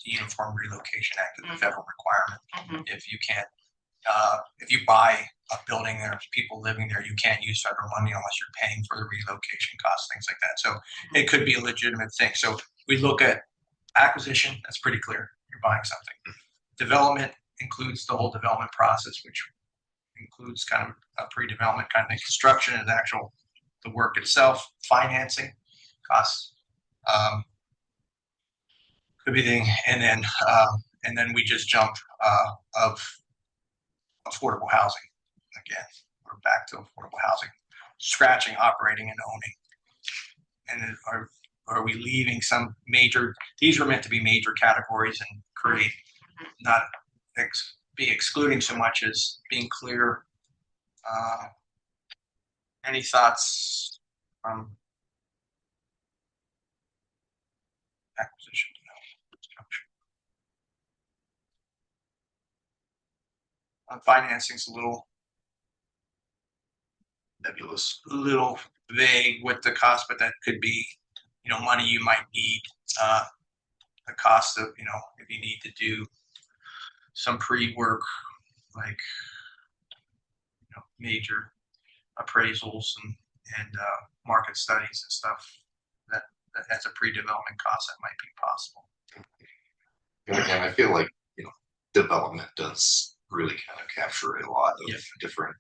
the Uniform Relocation Act is a federal requirement. If you can't, if you buy a building, there's people living there, you can't use federal money unless you're paying for the relocation costs, things like that. So it could be a legitimate thing. So we look at acquisition, that's pretty clear. You're buying something. Development includes the whole development process, which includes kind of a pre-development kind of thing. Construction is the work itself. Financing costs could be thing, and then we just jump of affordable housing again. We're back to affordable housing, scratching operating and owning, and then are we leaving some major? These were meant to be major categories and create not be excluding so much as being clear. Any thoughts from acquisition? Financing's a little Nebulous. little vague with the cost, but that could be, money you might need. The cost of, if you need to do some pre-work, like, major appraisals and market studies and stuff that has a pre-development cost that might be possible. And again, I feel like development does really kind of capture a lot of different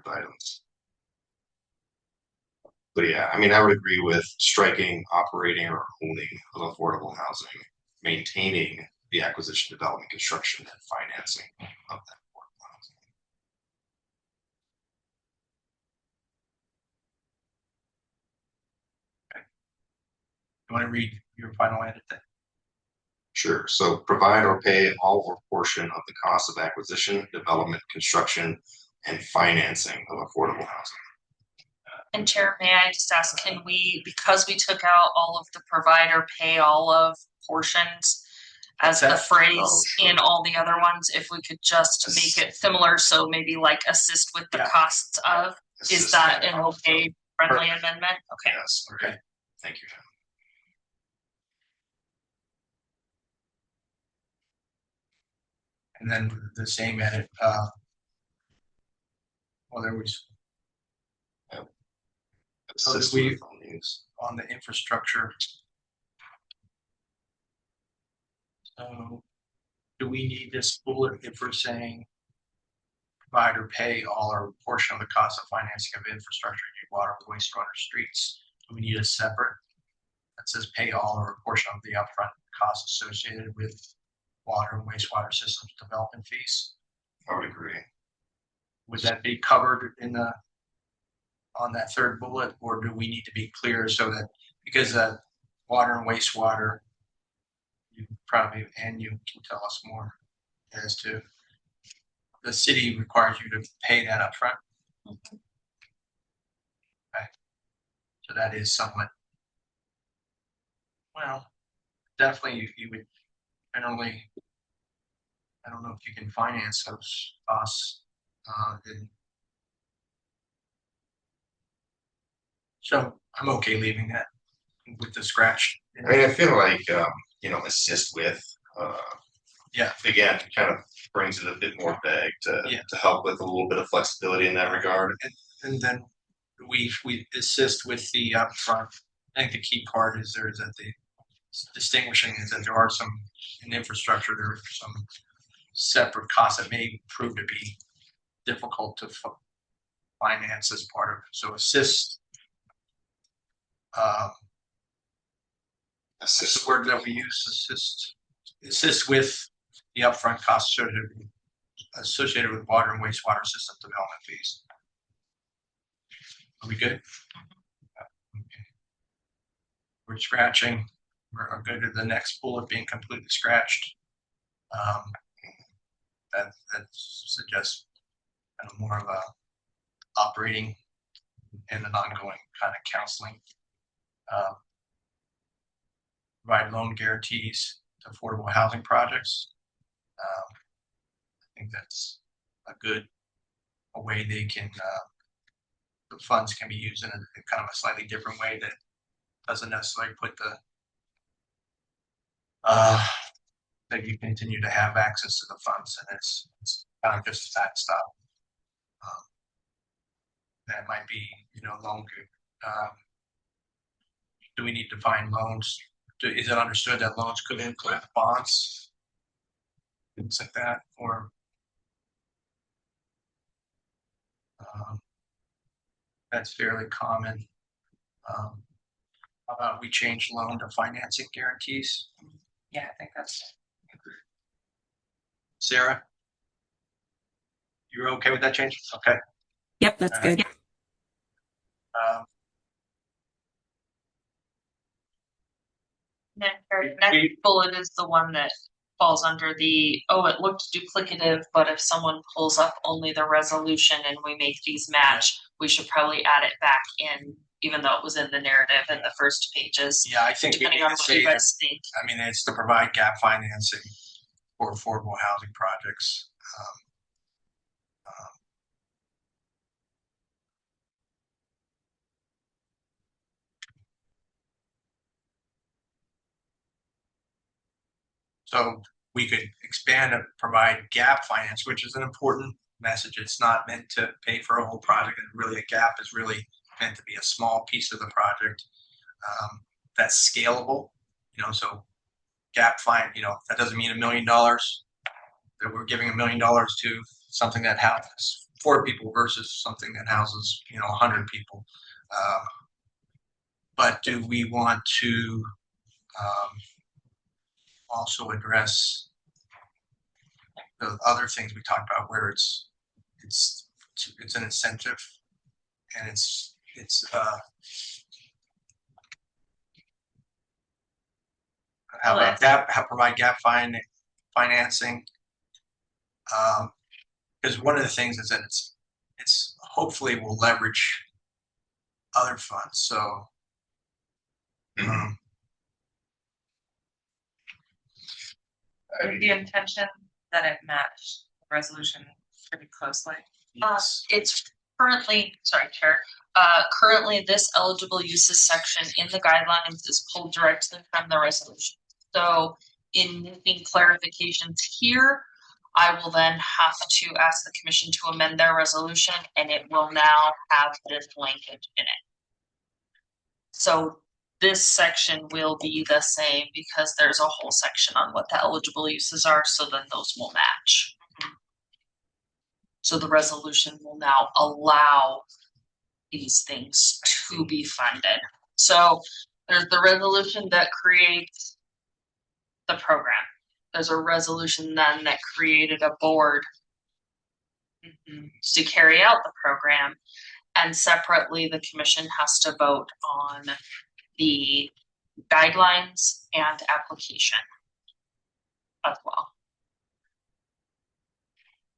items. But yeah, I mean, I would agree with striking operating or owning of affordable housing, maintaining the acquisition, development, construction, and financing of that affordable housing. You want to read your final edit then? Sure. So provide or pay all or portion of the cost of acquisition, development, construction, and financing of affordable housing. And Chair, may I just ask, can we, because we took out all of the provider pay all of portions as the That's- phrase oh, sure. in all the other ones, if we could just make it similar, so maybe like assist with the Yeah. costs of, is that an okay friendly Perfect. amendment? Okay. Yes. Okay. Thank you. And then the same edit, well, there was So Assist we- with phone use. on the infrastructure. So do we need this bullet if we're saying provide or pay all or portion of the cost of financing of infrastructure, water, wastewater, streets? Do we need a separate that says pay all or a portion of the upfront costs associated with water and wastewater systems development fees? I would agree. Would that be covered in the on that third bullet, or do we need to be clear so that because water and wastewater, you probably and you can tell us more as to the city requires you to pay that up front. Okay. So that is somewhat well, definitely you would generally. I don't know if you can finance those costs. So I'm okay leaving that with the scratch. I mean, I feel like, assist with, Yeah. again, kind of brings it a bit more vague Yeah. to help with a little bit of flexibility in that regard. And then we assist with the upfront. I think the key part is there is that the distinguishing is that there are some in infrastructure, there are some separate costs that may prove to be difficult to finance as part of. So assist. That's the word that we use. Assist with the upfront costs associated with water and wastewater system development fees. Are we good? Okay. We're scratching. We're good to the next bullet being completely scratched. That suggests kind of more of a operating and an ongoing kind of counseling. Provide loan guarantees to affordable housing projects. I think that's a way they can the funds can be used in a kind of a slightly different way that doesn't necessarily put the that you continue to have access to the funds, and it's kind of just that stuff. That might be, loan. Do we need to find loans? Is it understood that loans could include bonds, things like that, or that's fairly common. How about we change loan to financing guarantees? Yeah, I think that's. Sarah, you're okay with that change? Okay. Yep, that's good. Next bullet is the one that falls under the, it looked duplicative, but if someone pulls up only the resolution and we make these match, we should probably add it back in, even though it was in the narrative in the first pages. Yeah, I think we Depending need on to what say you that. guys think. I mean, it's to provide gap financing for affordable housing projects. So we could expand and provide gap finance, which is an important message. It's not meant to pay for a whole project. And really, a gap is really meant to be a small piece of the project that's scalable. So gap that doesn't mean $1 million. That we're giving $1 million to something that houses 4 people versus something that houses 100 people. But do we want to also address the other things we talked about where it's an incentive and it's have a gap, provide gap financing. Because one of the things is that it's hopefully will leverage other funds. So With the intention that it matched the resolution pretty closely. yes. It's currently, sorry, Chair. Currently, this eligible uses section in the guidelines is pulled directly from the resolution. So in making clarifications here, I will then have to ask the commission to amend their resolution and it will now have this linkage in it. So this section will be the same because there's a whole section on what the eligible uses are, so then those will match. So the resolution will now allow these things to be funded. So there's the resolution that creates the program. There's a resolution then that created a board to carry out the program. And separately, the commission has to vote on the guidelines and application as well.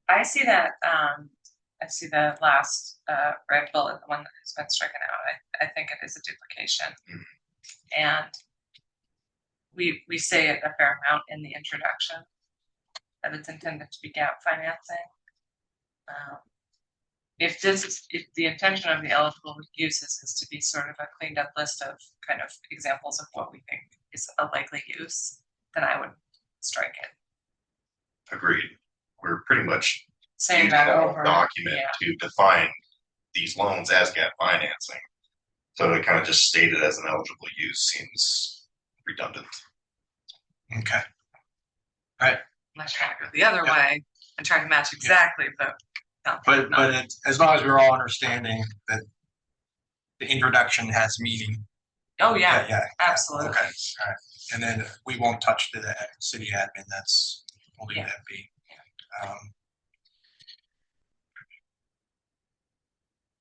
I see that, I see the last red bullet, the one that has been stricken out. I think it is a duplication. And we say it a fair amount in the introduction that it's intended to be gap financing. If the intention of the eligible uses is to be sort of a cleaned up list of kind of examples of what we think is a likely use, then I would strike it. Agreed. We're pretty much Saying using that that over. document Yeah. to define these loans as gap financing. So to kind of just state it as an eligible use seems redundant. Okay. Unless you want to go the other Yeah. way and try to match exactly, but. As long as we're all understanding that the introduction has meaning. Oh, yeah, Yeah. absolutely. Okay. All right. And then we won't touch the city admin. We'll leave Yeah. that be.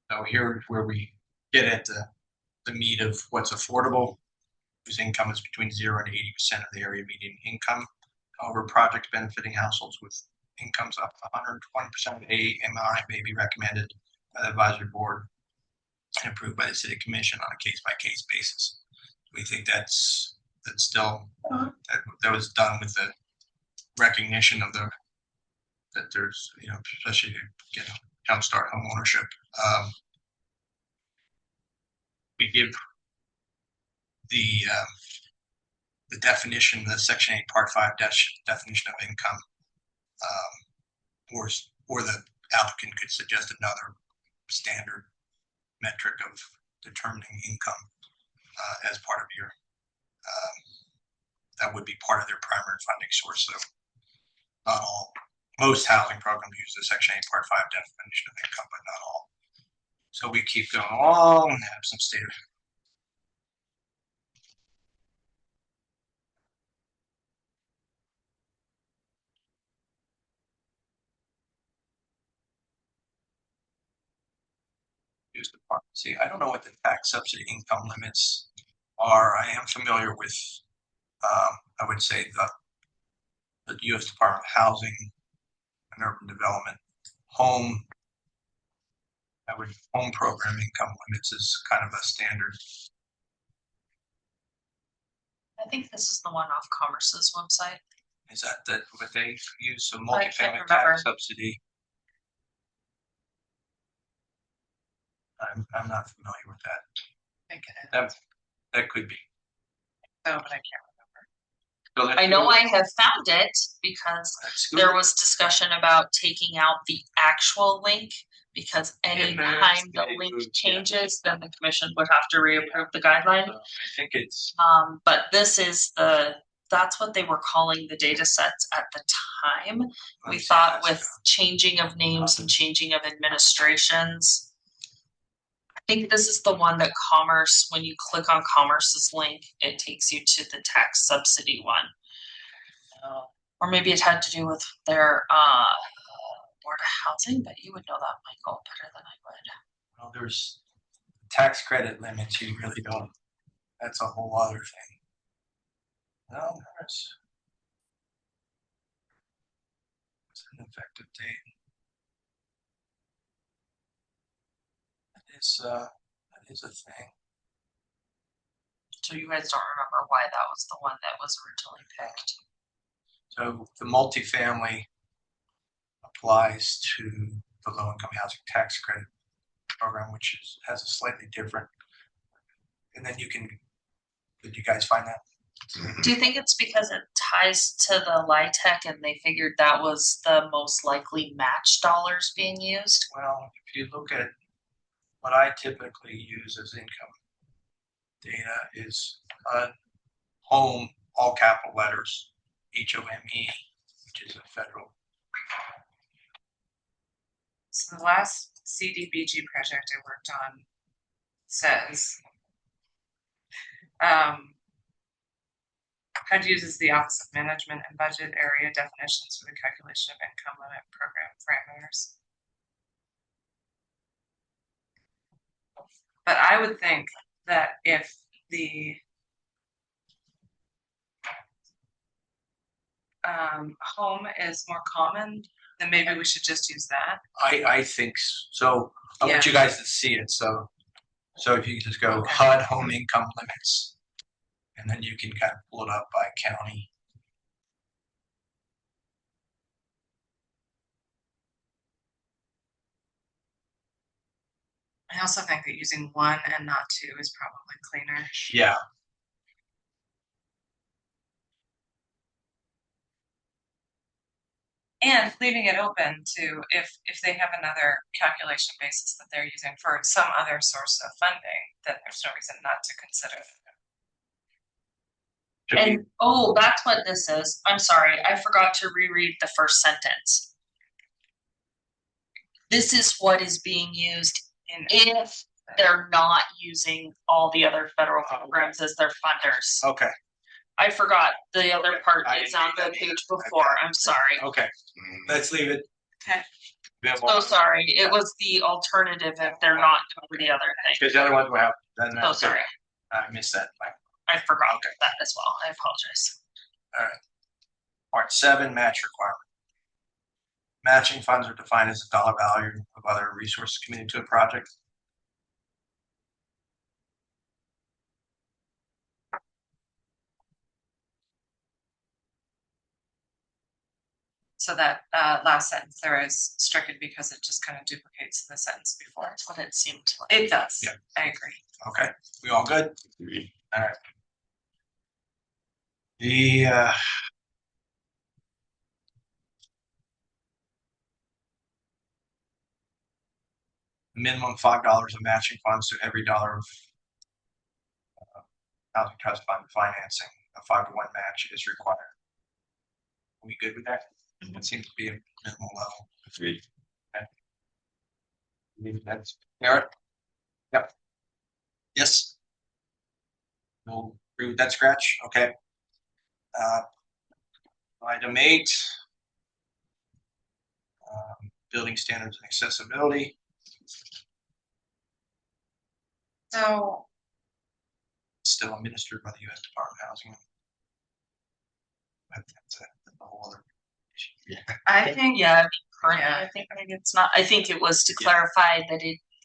So here where we get at the meat of what's affordable, whose income is between 0 and 80% of the area median income. However, projects benefiting households with incomes up to 120% of AMI may be recommended by the advisory board and approved by the city commission on a case-by-case basis. We think that's still that was done with the recognition of that there's especially to jumpstart home ownership. We give the definition, the Section 8 Part 5 definition of income, or the applicant could suggest another standard metric of determining income as part of your that would be part of their primary funding source. So not all, most housing programs use the Section 8 Part 5 definition of income, but not all. So we keep going along and have some state of use department. See, I don't know what the tax subsidy income limits are. I am familiar with, I would say the U.S. Department of Housing and Urban Development home program income limits is kind of a standard. I think this is the one off Commerce's website. Is that what they use? So I can't multifamily remember. tax subsidy. I'm not familiar with that. I think it is. That could be. So, but I can't So I know I have found it because there was discussion about taking out the actual link because anytime the link changes, then the commission would have to reapprove the guideline. I think it's But this is that's what they were calling the data sets at the time. We thought with changing of names and changing of administrations. I think this is the one that Commerce, when you click on Commerce's link, it takes you to the tax subsidy one. Or maybe it had to do with their board of housing, but you would know that, Michael, better than I would. Well, there's tax credit limits, you really don't, that's a whole other thing. No, there's. It's an effective date. That is a thing. So you guys don't remember why that was the one that was originally picked? So the multifamily applies to the low income housing tax credit program, which has a slightly different. And then did you guys find that? Do you think it's because it ties to the LIHTC and they figured that was the most likely match dollars being used? Well, if you look at what I typically use as income data is home, all capital letters, HOME, which is a federal. So the last CDBG project I worked on says HUD uses the Office of Management and Budget area definitions for the calculation of income limit program parameters. But I would think that if the home is more common, then maybe we should just use that. I think so. I want you guys to see it. So if you just go Okay. HUD home income limits, and then you can kind of pull it up by county. I also think that using one and not two is probably cleaner. Yeah. And leaving it open to if they have another calculation basis that they're using for some other source of funding, then there's no reason not to consider it. And oh, that's what this is. I'm sorry, I forgot to reread the first sentence. This is what is being used if they're not using all the other federal programs as their funders. Okay. I forgot the other Okay. part I is didn't on read the that page either. before. Okay. I'm sorry. Okay. Let's leave it. Okay. So sorry. It was the alternative if they're not doing the other thing. Because the other ones will have. Then Oh, sorry. I missed that. I forgot that as well. I apologize. Part 7, match requirement. Matching funds are defined as the dollar value of other resources committed to a project. So that last sentence there is stricken because it just kind of duplicates the sentence before. That's what it seemed like. It does. Yeah. I agree. Okay, we all good? All right. The minimum $5 of matching funds to every dollar of housing trust fund financing. A 5-to-1 match is required. Are we good with that? It seems to be a minimal level. Agreed. Maybe that's Garrett. Yep. Yes. We'll agree with that scratch. Okay. Item 8. Building standards and accessibility. So Still administered by the U.S. Department of Housing. That's a whole other issue. I think Yeah, currently, Yeah. I think maybe it's not. I think it was to Yeah. clarify that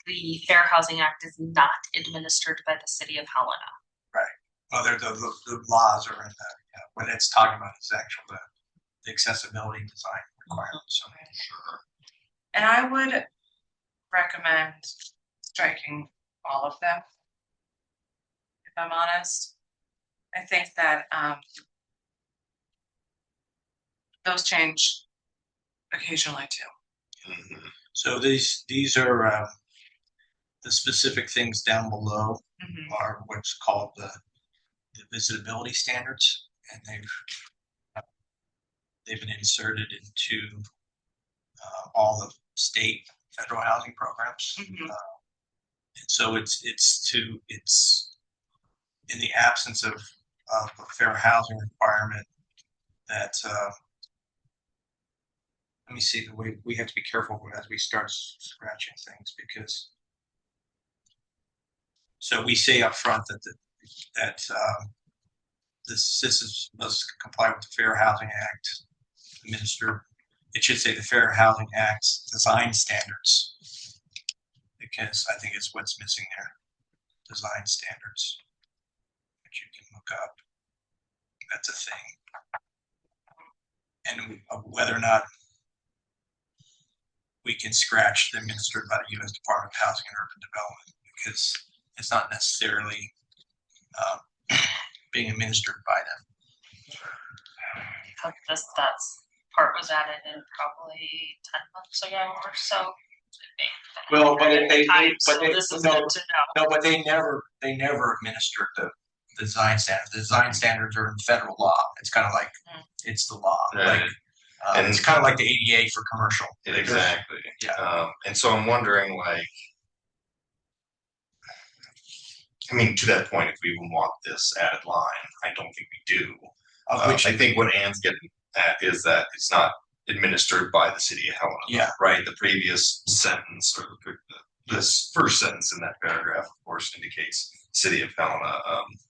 the Fair Housing Act is not administered by the city of Helena. Well, the laws are in the, what it's talking about is actual the accessibility design requirements. So, and I would recommend striking all of them. If I'm honest, I think that those change occasionally too. so these are the specific things down below Mhm. are what's called the visitability standards, and they've been inserted into all the state federal housing programs. Mhm. And so it's in the absence of a fair housing requirement, that, let me see, the way we have to be careful as we start scratching things because. So we say up front that must comply with the Fair Housing Act, administer. It should say the Fair Housing Act's design standards, because I think it's what's missing there. Design standards, which you can look up. That's a thing. And whether or not we can scratch the administered by the U.S. Department of Housing and Urban Development, because it's not necessarily being administered by them. That's part was added in probably 10 months ago or so. Well, but This is good to know. No, but they never administered the design standards. The design standards are in federal law. It's kind of like it's the law. Right. Like, And it's kind of like the ADA for commercial. Exactly. Yeah. And so I'm wondering, like, I mean, to that point, if we even want this added line, I don't think we do. Which I think what Ann's getting at is that it's not administered by the city of Helena. Yeah. Right. The previous sentence, or this first sentence in that paragraph, of course, indicates city of Helena,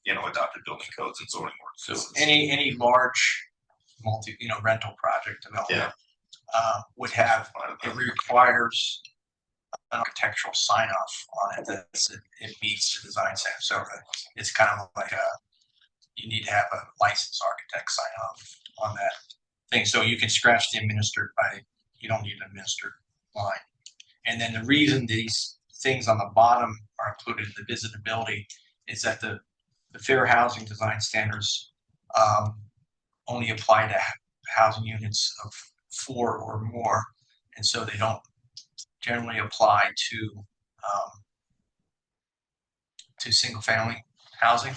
adopted building codes and zoning so ordinances. any large rental project development would have, it requires an architectural sign off on it that it meets the design standard. So it's kind of like you need to have a licensed architect sign off on that thing. So you can scratch the administered by, you don't need an administered line. And then the reason these things on the bottom are included in the visitability is that the Fair Housing Design Standards only apply to housing units of 4 or more, and so they don't generally apply to single family housing.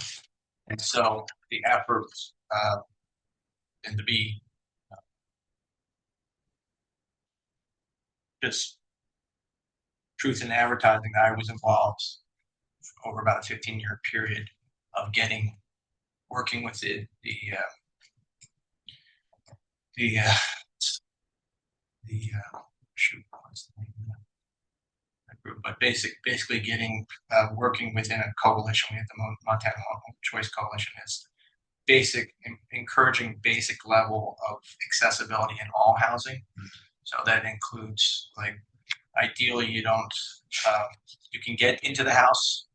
And so the effort and to be just truth in advertising, I was involved over about a 15-year period of working with the group, but basically working within a coalition. We have the Montana Home Choice Coalition is encouraging basic level of accessibility in all housing. So that includes, like, ideally you can get into the house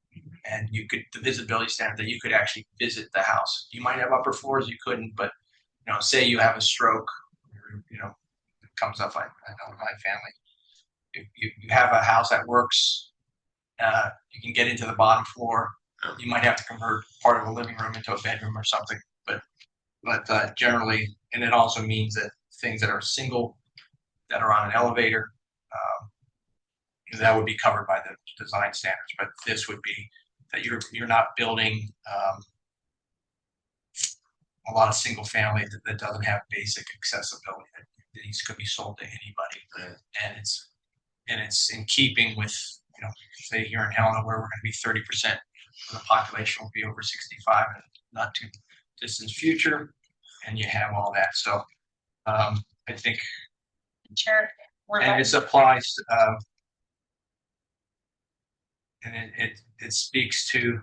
and the visibility standard that you could actually visit the house. You might have upper floors, you couldn't, but say you have a stroke, it comes up. I know in my family, if you have a house that works, you can get into the bottom floor. You might have to convert part of a living room into a bedroom or something, but generally, and it also means that things that are single, that are on an elevator, that would be covered by the design standards. But this would be that you're not building a lot of single family that doesn't have basic accessibility. That these could be sold to anybody, and it's in keeping with say here in Helena, where we're going to be 30% of the population will be over 65 in not too distant future, and you have all that. So I think, Chair, and it applies, and it speaks to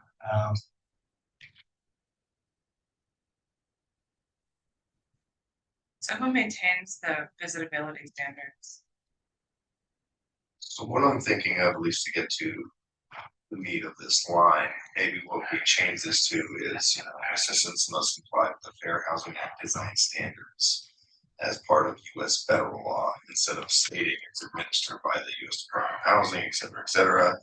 So who maintains the visitability standards? So what I'm thinking of, at least to get to the meat of this line, maybe what we change this to is, assistance must comply with the Fair Housing Act design standards as part of U.S. federal law, instead of stating it's administered by the U.S. Department of Housing, et cetera, et cetera.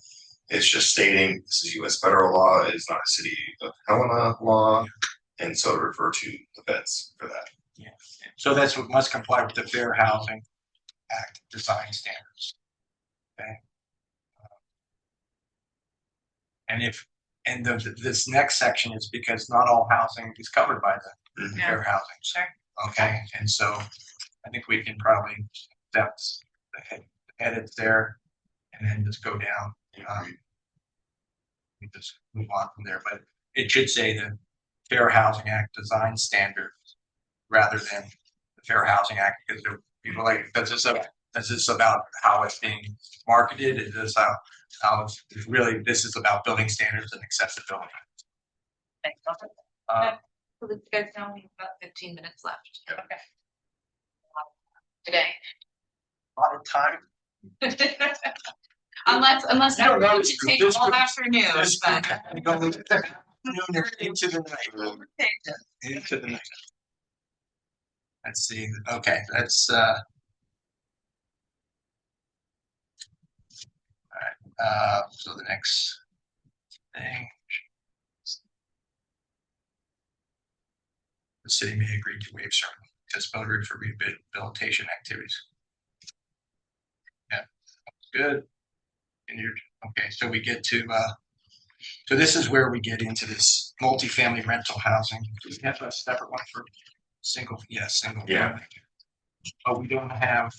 It's just stating this is U.S. federal law. It is not a city of Helena law, and so refer to the feds for that. Yeah. So that's what must comply with the Fair Housing Act design standards. Okay. And this next section is because not all housing is covered by the Fair Housing. Sure. Okay. And so I think we can probably steps edits there and then just go down. We just move on from there, but it should say the Fair Housing Act design standards rather than the Fair Housing Act, because there are people like, that's just about how it's being marketed, it is how it's really, this is about building standards and accessibility. So you guys know we have about 15 minutes left. Okay. Today. A lot of time. Unless You don't know everyone this can group. take This all group- afternoon, This but group can go into the night. Into the night. Let's see, okay, that's so the next thing. The city may agree to waive certain accessibility for rehabilitation activities. Yeah, good. And you're okay, so we get to so this is where we get into this multifamily rental housing. Do we have a separate one for single? Yes, single. Yeah. Family. But we don't have.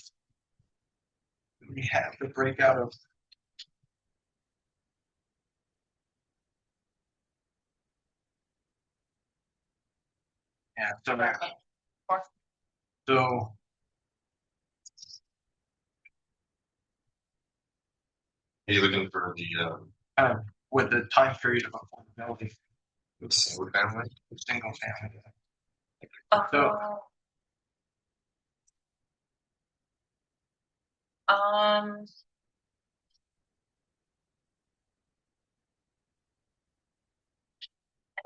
We have the breakout of. Yeah. So. Are you looking for the Kind of with the time period of affordability. single family? Single family.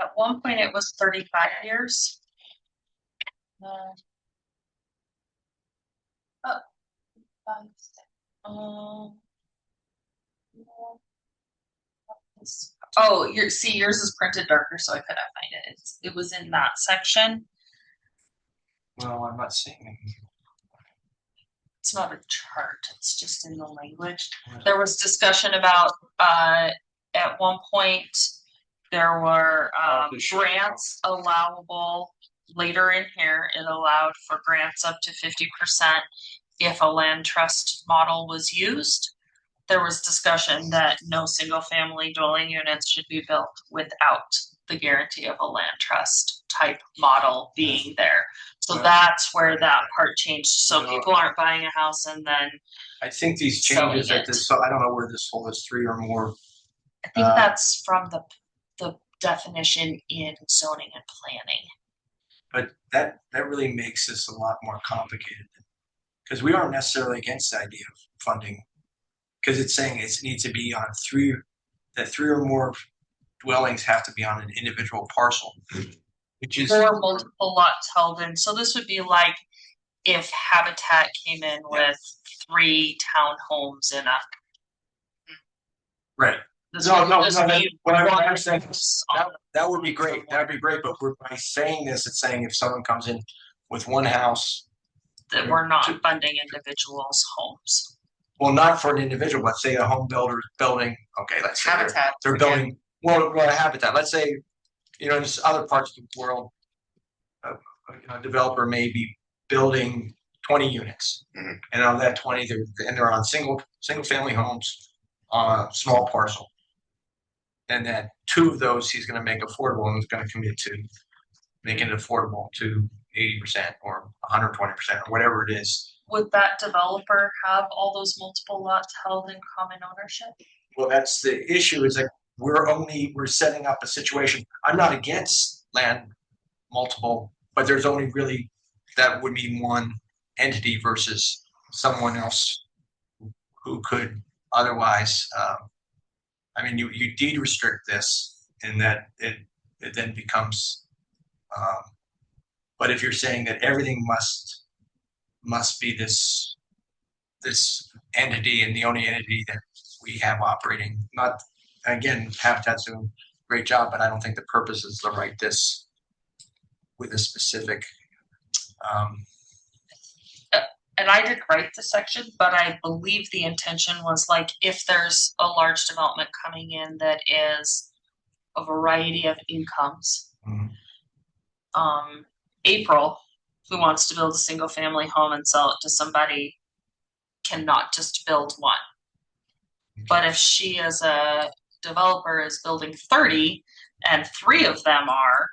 At one point it was 35 years. Oh, yours is printed darker, so I couldn't find it. It was in that section. Well, I'm not seeing it. It's not a chart, it's just in the language. There was discussion about at one point there were grants allowable. Later in here, it allowed for grants up to 50% if a land trust model was used. There was discussion that no single family dwelling units should be built without the guarantee of a land trust type model being there. So that's where that part changed. So people aren't buying a house and then I think these changes selling at it. this, so I don't know where this whole is 3 or more. I think that's from the definition in zoning and planning. But that really makes this a lot more complicated. Because we aren't necessarily against the idea of funding. Because it's saying it needs to be on 3 or more dwellings have to be on an individual parcel. Which is Or multiple lots held in. So this would be like if Habitat came in with 3 townhomes in a. right. This No, would no, just no, be what I'm one saying house on That would be great. That'd be great. But by saying this, it's saying if someone comes in with one house, that we're not funding individuals' homes. well, not for an individual, but say a home builder is building. Okay, let's say Habitat. they're building. Well, a Habitat. Let's say, in other parts of the world, a developer may be building 20 units, and of that 20, they're on single family homes on a small parcel. And then 2 of those he's going to make affordable and he's going to commit to making it affordable to 80% or 120% or whatever it is. Would that developer have all those multiple lots held in common ownership? Well, that's the issue, is that we're setting up a situation. I'm not against land multiple, but there's only really, that would mean one entity versus someone else who could otherwise, I mean, you deed restrict this in that it then becomes, but if you're saying that everything must be this entity and the only entity that we have operating, not, again, Habitat's doing a great job, but I don't think the purpose is to write this with a specific. And I did write the section, but I believe the intention was like if there's a large development coming in that is a variety of incomes. April, who wants to build a single family home and sell it to somebody, cannot just build one. But if she as a developer is building 30 and 3 of them are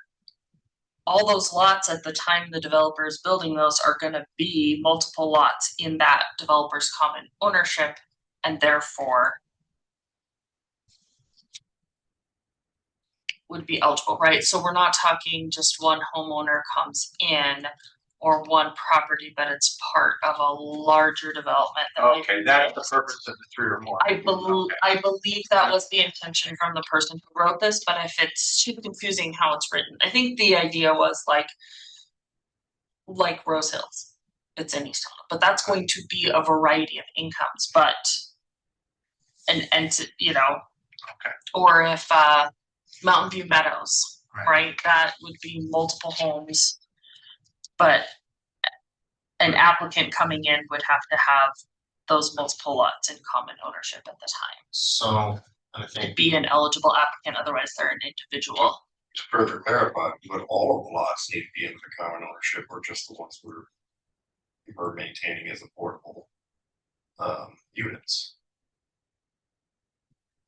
all those lots at the time the developer is building those are gonna be multiple lots in that developer's common ownership, and therefore would be eligible, right? So we're not talking just one homeowner comes in or one property, but it's part of a larger development. that might Okay, be that's the mixed. purpose of the 3 or more. I Okay. believe that was the intention from the person who wrote this, but if it's too confusing how it's written, I think the idea was like Rose Hills. It's in East Town, but that's going to be a variety of incomes, but and to, you know, Okay. or if Mountain View Meadows, Right. right? That would be multiple homes, but an applicant coming in would have to have those multiple lots in common ownership at the time. So I To think be an eligible applicant, otherwise they're an individual. to further clarify, would all of the lots need to be in the common ownership or just the ones we're maintaining as affordable units?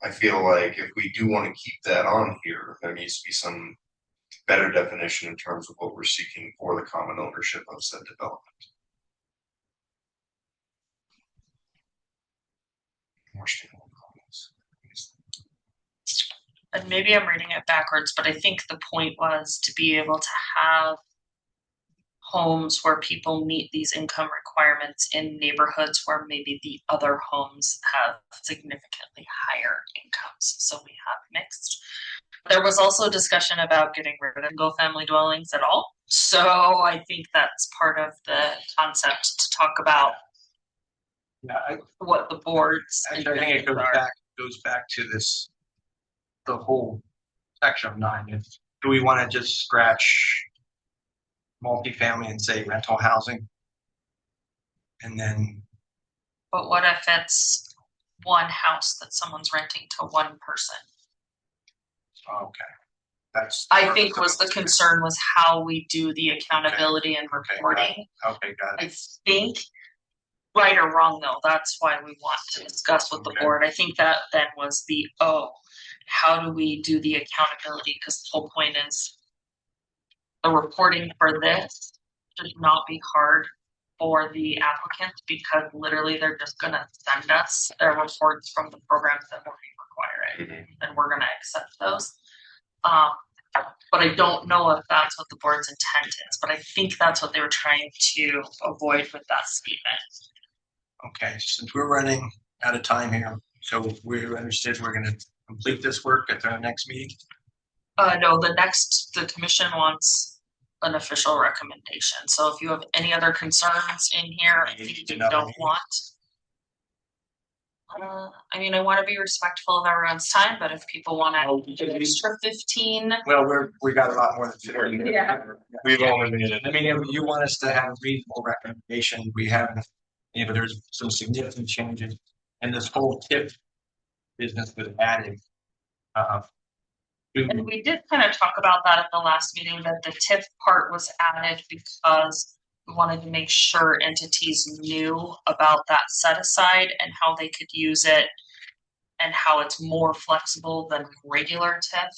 I feel like if we do want to keep that on here, there needs to be some better definition in terms of what we're seeking for the common ownership of said development. More standalone comments. And maybe I'm reading it backwards, but I think the point was to be able to have homes where people meet these income requirements in neighborhoods where maybe the other homes have significantly higher incomes. So we have mixed. There was also discussion about getting rid of single-family dwellings at all. So I think that's part of the concept to talk about Yeah, what the board's I think it goes back to this, the whole section of 9. Do we want to just scratch multifamily and say rental housing? And then, But what if it's one house that someone's renting to one person? okay, that's. I think was the concern was how we do the accountability and Okay, reporting. Okay, got it. I think, right or wrong though, that's why we want to discuss with the Okay. board. I think that then was the, how do we do the accountability? Because the whole point is the reporting for this should not be hard for the applicant because literally they're just gonna send us their reports from the programs that we require it, and we're gonna accept those. But I don't know if that's what the board's intent is, but I think that's what they were trying to avoid with that statement. Okay, since we're running out of time here, so we understood we're gonna complete this work at our next meeting. No, the commission wants an official recommendation. So if you have any other concerns in here, I think you don't want. I mean, I want to be respectful of everyone's time, but if people want to extra 15, Well, we got a lot more than 30. Yeah. We've only made it. I mean, if you want us to have a reasonable recommendation, we have, there's some significant changes, and this whole tip business was added. and we did kind of talk about that at the last meeting, that the TIF part was added because we wanted to make sure entities knew about that set aside and how they could use it and how it's more flexible than regular TIF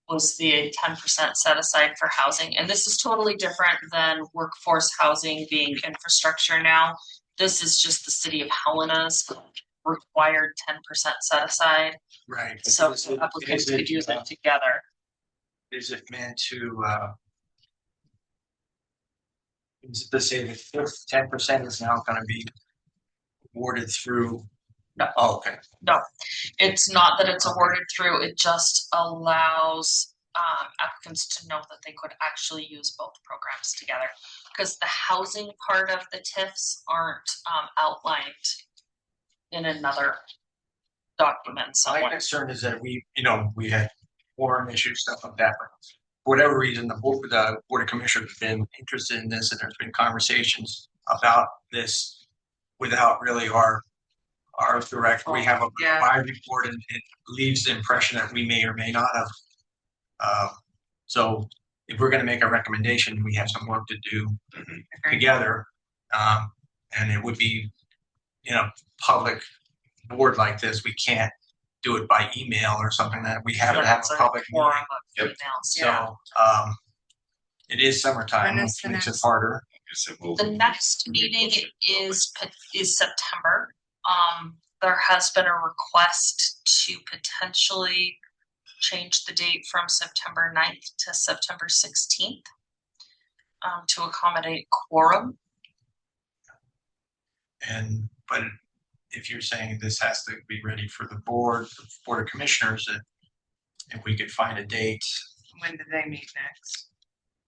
was the 10% set aside for housing. And this is totally different than workforce housing being infrastructure now. This is just the city of Helena's required 10% set aside. Right. So applicants could use it together. Is it meant to, is it to say that if 10% is now gonna be awarded through? No. Oh, okay. No, it's not that it's awarded through, it just allows applicants to know that they could actually use both programs together. Because the housing part of the TIFs aren't outlined in another document My somewhere. concern is that we had forum issues, stuff like that. But for whatever reason, the board of commissioners have been interested in this, and there's been conversations about this without really our direct. We have a Yeah. buy report, and it leaves the impression that we may or may not have. So if we're going to make a recommendation, we have some work to do together, and it would be, public board like this, we can't do it by email or something. That we have to have It's a public forum meeting. of emails, So, It is summertime, When which is the makes it next- harder. The next meeting is September. There has been a request to potentially change the date from September 9th to September 16th. To accommodate quorum. And, but if you're saying this has to be ready for the board of commissioners, if we could find a date, When do they meet next?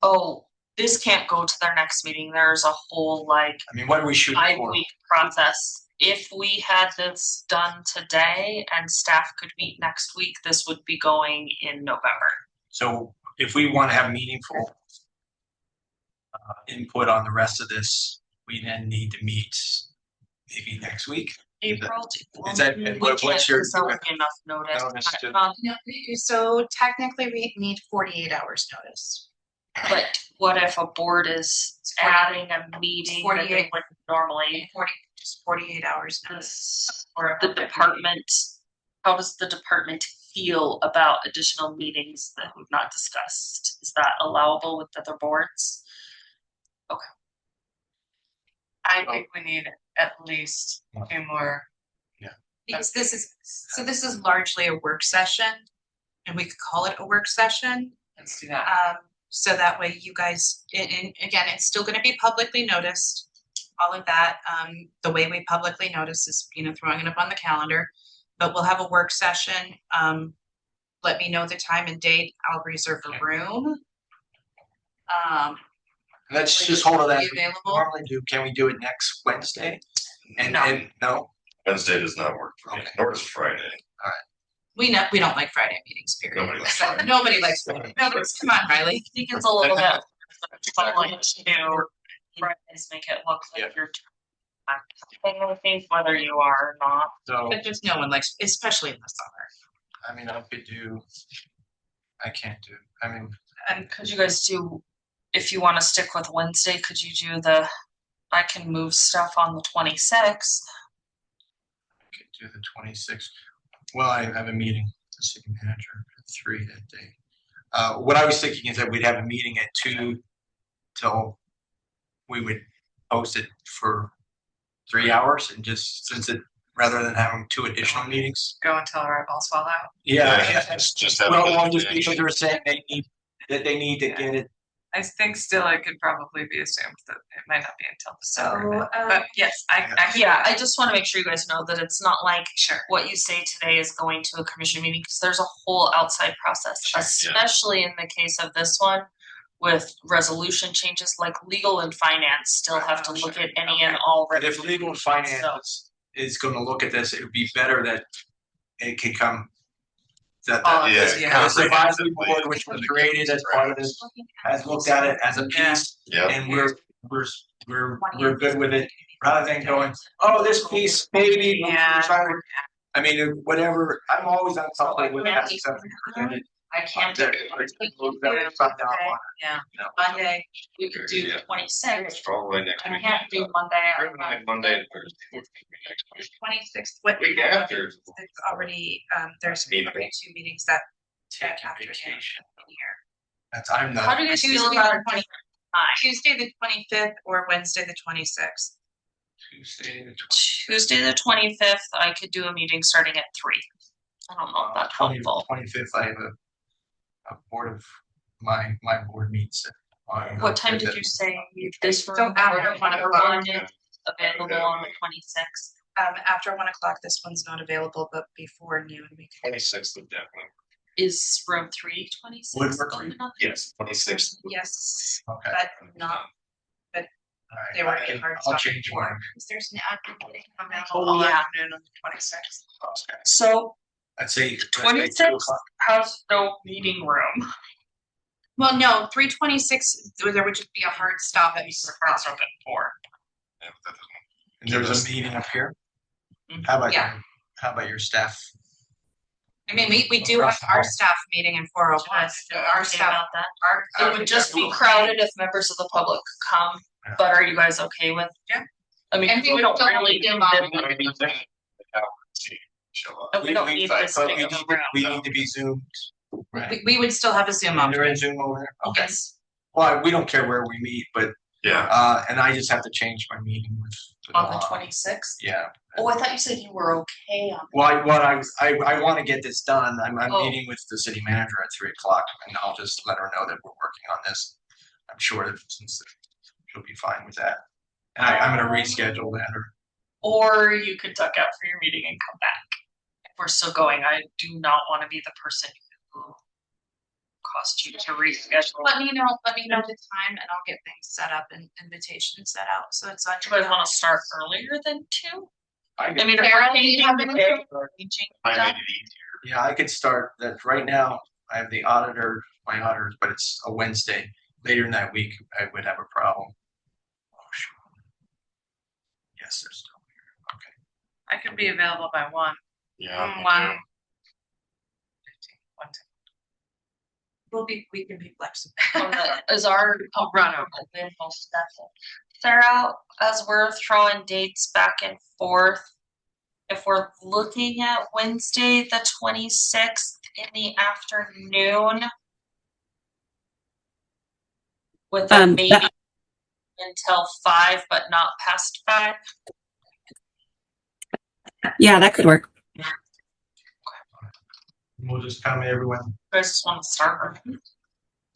Oh, this can't go to their next meeting. There's a whole like I mean, what are we shooting for? 5-week process. If we had this done today and staff could meet next week, this would be going in November. So if we want to have meaningful input on the rest of this, we then need to meet maybe next week. April. Is that- we and what's can't, your- 'cause that would be enough notice. Notice to- No, so technically we need 48 hours notice. But what if a board is adding a meeting that they 48. would normally? Just 48 hours notice. This, or the department, how does the department feel about additional meetings that we've not discussed? Is that allowable with other boards? I think we need at least 2 more. Because this is largely a work session, and we could call it a work session. Let's do that. So that way you guys, and again, it's still gonna be publicly noticed, all of that. The way we publicly notice is, throwing it up on the calendar. But we'll have a work session. Let me know the time and date. I'll reserve a room. Let's just hold it as Be we available? normally do. Can we do it next Wednesday? And, No. and, no? Wednesday does not work for me, Okay. nor does Friday. We don't like Friday meetings, period. Nobody likes So Friday. nobody likes Friday. Nobody's, come on, Riley. I think it's a little bit. Following to Fridays make it look Yeah. like you're. I think whether you are or not. So, But just no one likes, especially in the summer. I mean, I could do, I can't do, I mean, And could you guys do, if you wanna stick with Wednesday, could you do I can move stuff on the 26th. I could do the 26th. Well, I have a meeting, with the city manager at 3 that day. What I was thinking is that we'd have a meeting at 2 till we would post it for 3 hours and just, since it, rather than having 2 additional meetings. Go until our eyeballs fall out. Yeah. Just have. Well, just because they're saying they need to get it. I think still it could probably be assumed that it might not be until December. So, But yes, I. Yeah, I just wanna make sure you guys know that it's not like Sure. what you say today is going to a commission meeting, because there's a whole outside process, Sure, yeah. especially in the case of this one. With resolution changes, like legal and finance still have to look at any and all. But if legal and finance is gonna look at this, it would be better that it could come. That, All of Yeah. this, yeah. this advisory board, which was created as part of this, has looked at it as a piece, Yeah, and we're good with it, rather than going, oh, this piece, maybe. we're Yeah. trying to-" I mean, whatever, I'm always uncomfortable with having something presented. I can't that- do that- find out on it, Yeah. you know? Monday, we could do Yeah. the 26th, probably next I week. can't do Monday. Monday and Thursday would be next week. 26th, what? Week after. It's already, there's Meeting. already 2 meetings that Take after vacation. here. That's, I'm How not, do you guys feel Tuesday about the a 20 time? Tuesday the 25th or Wednesday the 26th. Tuesday, the Tuesday, the 25th, I could do a meeting starting at 3. I don't know if that's helpful. 25th, I have a board of, my board meets. on- What time did you say this room? So after 1 o'clock. Available on the 26th. After 1 o'clock, this one's not available, but before noon, we can. 26th of definitely. Is room 326? Would work for you. Yes, 26th. Yes, Okay. but not, All right. they work in hard I'll stop change before. mine. Is there's an advocate coming? All yeah. afternoon on the 26th. Okay. So I'd say. 26th has no meeting room. Well, no, 326, there would just be a hard stop at That's open for. Yeah, but that doesn't- And there's a meeting up here. How about, Yeah. how about your staff? I mean, we do have our staff meeting in 401. Our Okay staff, about that? our. It would just be crowded if members of the public come, Yeah. but are you guys okay with? Yeah. I mean, And we we don't still really need to need do this, Show up. and we don't need this But big we of a need, room. we need to be zoomed. Right. We would still have a Zoom And on. they're in Zoom over there? Okay. Yes. Well, we don't care where we meet, but, Yeah, and I just have to change my meeting with. On the 26th? Yeah. Oh, I thought you said you were okay on. Well, I want to get this done. I'm Oh. meeting with the city manager at 3:00 and I'll just let her know that we're working on this. I'm sure that since she'll be fine with that. And I'm gonna reschedule that Or you could duck out for your meeting and come back. If we're still going, I do not want to be the person who cost you to reschedule. Let me know the time and I'll get things set up and invitations set out, so it's on. Do you guys want to start earlier than 2? I mean, if Carol, we're do you changing have the any day, I done? made it easier. Yeah, I could start that right now. I have my auditors, but it's a Wednesday. Later in that week, I would have a problem. Oh, sure. Yes, they're still here. Okay. I could be available by 1. Yeah. me 1. too. 15, 1. We can be flexible. is our Run over. Sarah, as we're throwing dates back and forth, if we're looking at Wednesday, the 26th in the afternoon, with a maybe that- until 5, but not past 5. Yeah, that could work. We'll just come, everyone. You guys just want to start?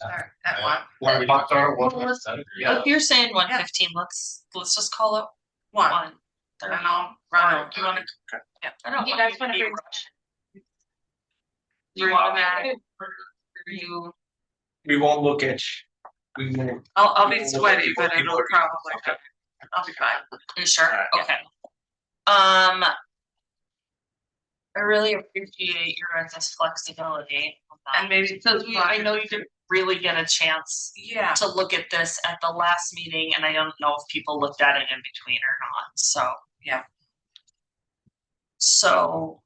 Start at 1. Why we talk our Well, if you're saying 1:15, let's just call it 1. 1. And I'll run over. Do you want to? Okay. Yeah. I don't You want guys you wanna to be bring- rushed. You want that? You, We won't look at you. We won't. I'll be sweaty, but it'll probably, Okay. I'll be fine. you sure? Alright. Okay. I really appreciate your guys' flexibility on that. And maybe Because I know you didn't really get a chance Yeah. to look at this at the last meeting, and I don't know if people looked at it in between or not, so. Yeah. So.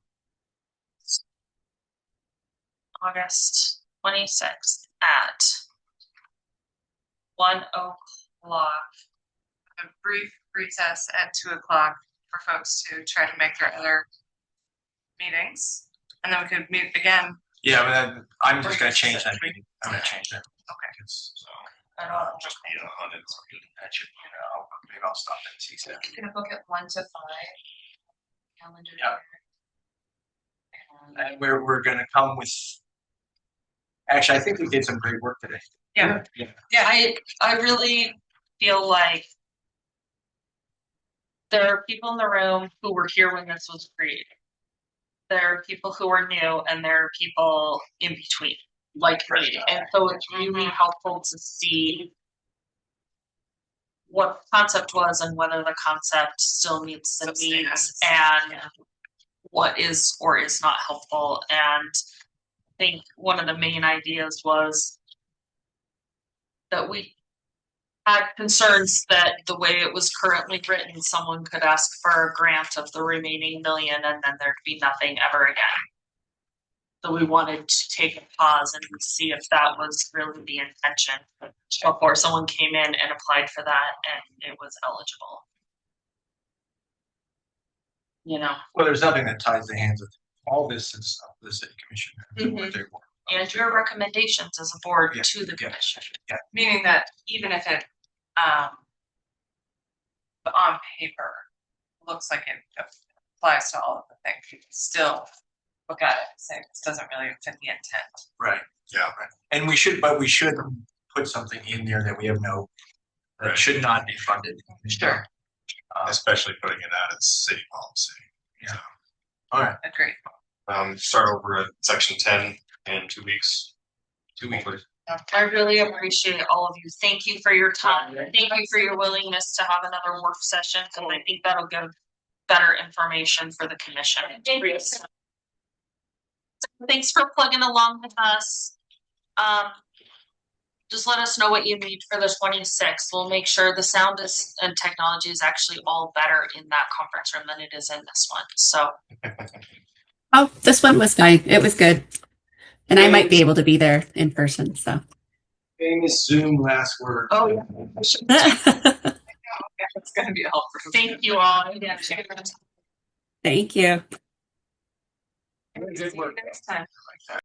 August 26th at 1:00. A brief recess at 2:00 for folks to try to make their other meetings. And then we could meet again. Yeah, but then I'm just gonna change that meeting. I'm gonna change that. Okay. So, I don't Just be 100. that should, maybe I'll stop at CSAC. Gonna book it 1 to 5. Calendar. Yeah. there. And we're gonna come with. Actually, I think we did some great work today. Yeah. I really feel like there are people in the room who were here when this was created. There are people who are new and there are people in between, like me. And so it's really helpful to see what the concept was and whether the concept still meets the needs and what is or is not helpful. And I think one of the main ideas was that we had concerns that the way it was currently written, someone could ask for a grant of the remaining $1 million and then there'd be nothing ever again. So we wanted to take a pause and see if that was really the intention before someone came in and applied for that and it was eligible. You know, Well, there's nothing that ties the hands of all this is up to the city commission. What they want. and your recommendations as a board Yeah, to the yeah. commission. Meaning that even if it, on paper, looks like it applies to all of the things, you can still look at it and say, this doesn't really fit the intent. Right. Yeah. Right. And we should put something in there that we have that Right. should not be funded. Sure. Especially putting it out as city policy. Yeah. All right. Agreed. Start over at section 10 in 2 weeks. 2 weeks. I really appreciate all of you. Thank you for your time. Thank you for your willingness to have another work session, because I think that'll give better information for the commission. Thanks for plugging along with us. Just let us know what you need for the 26th. We'll make sure the sound and technology is actually all better in that conference room than it is in this one. So Oh, this one was fine. It was good. And I might be able to be there in person, so. Famous Zoom last word. Oh, yeah. It's gonna be helpful. Thank you all. Thank you. Good work. Next time.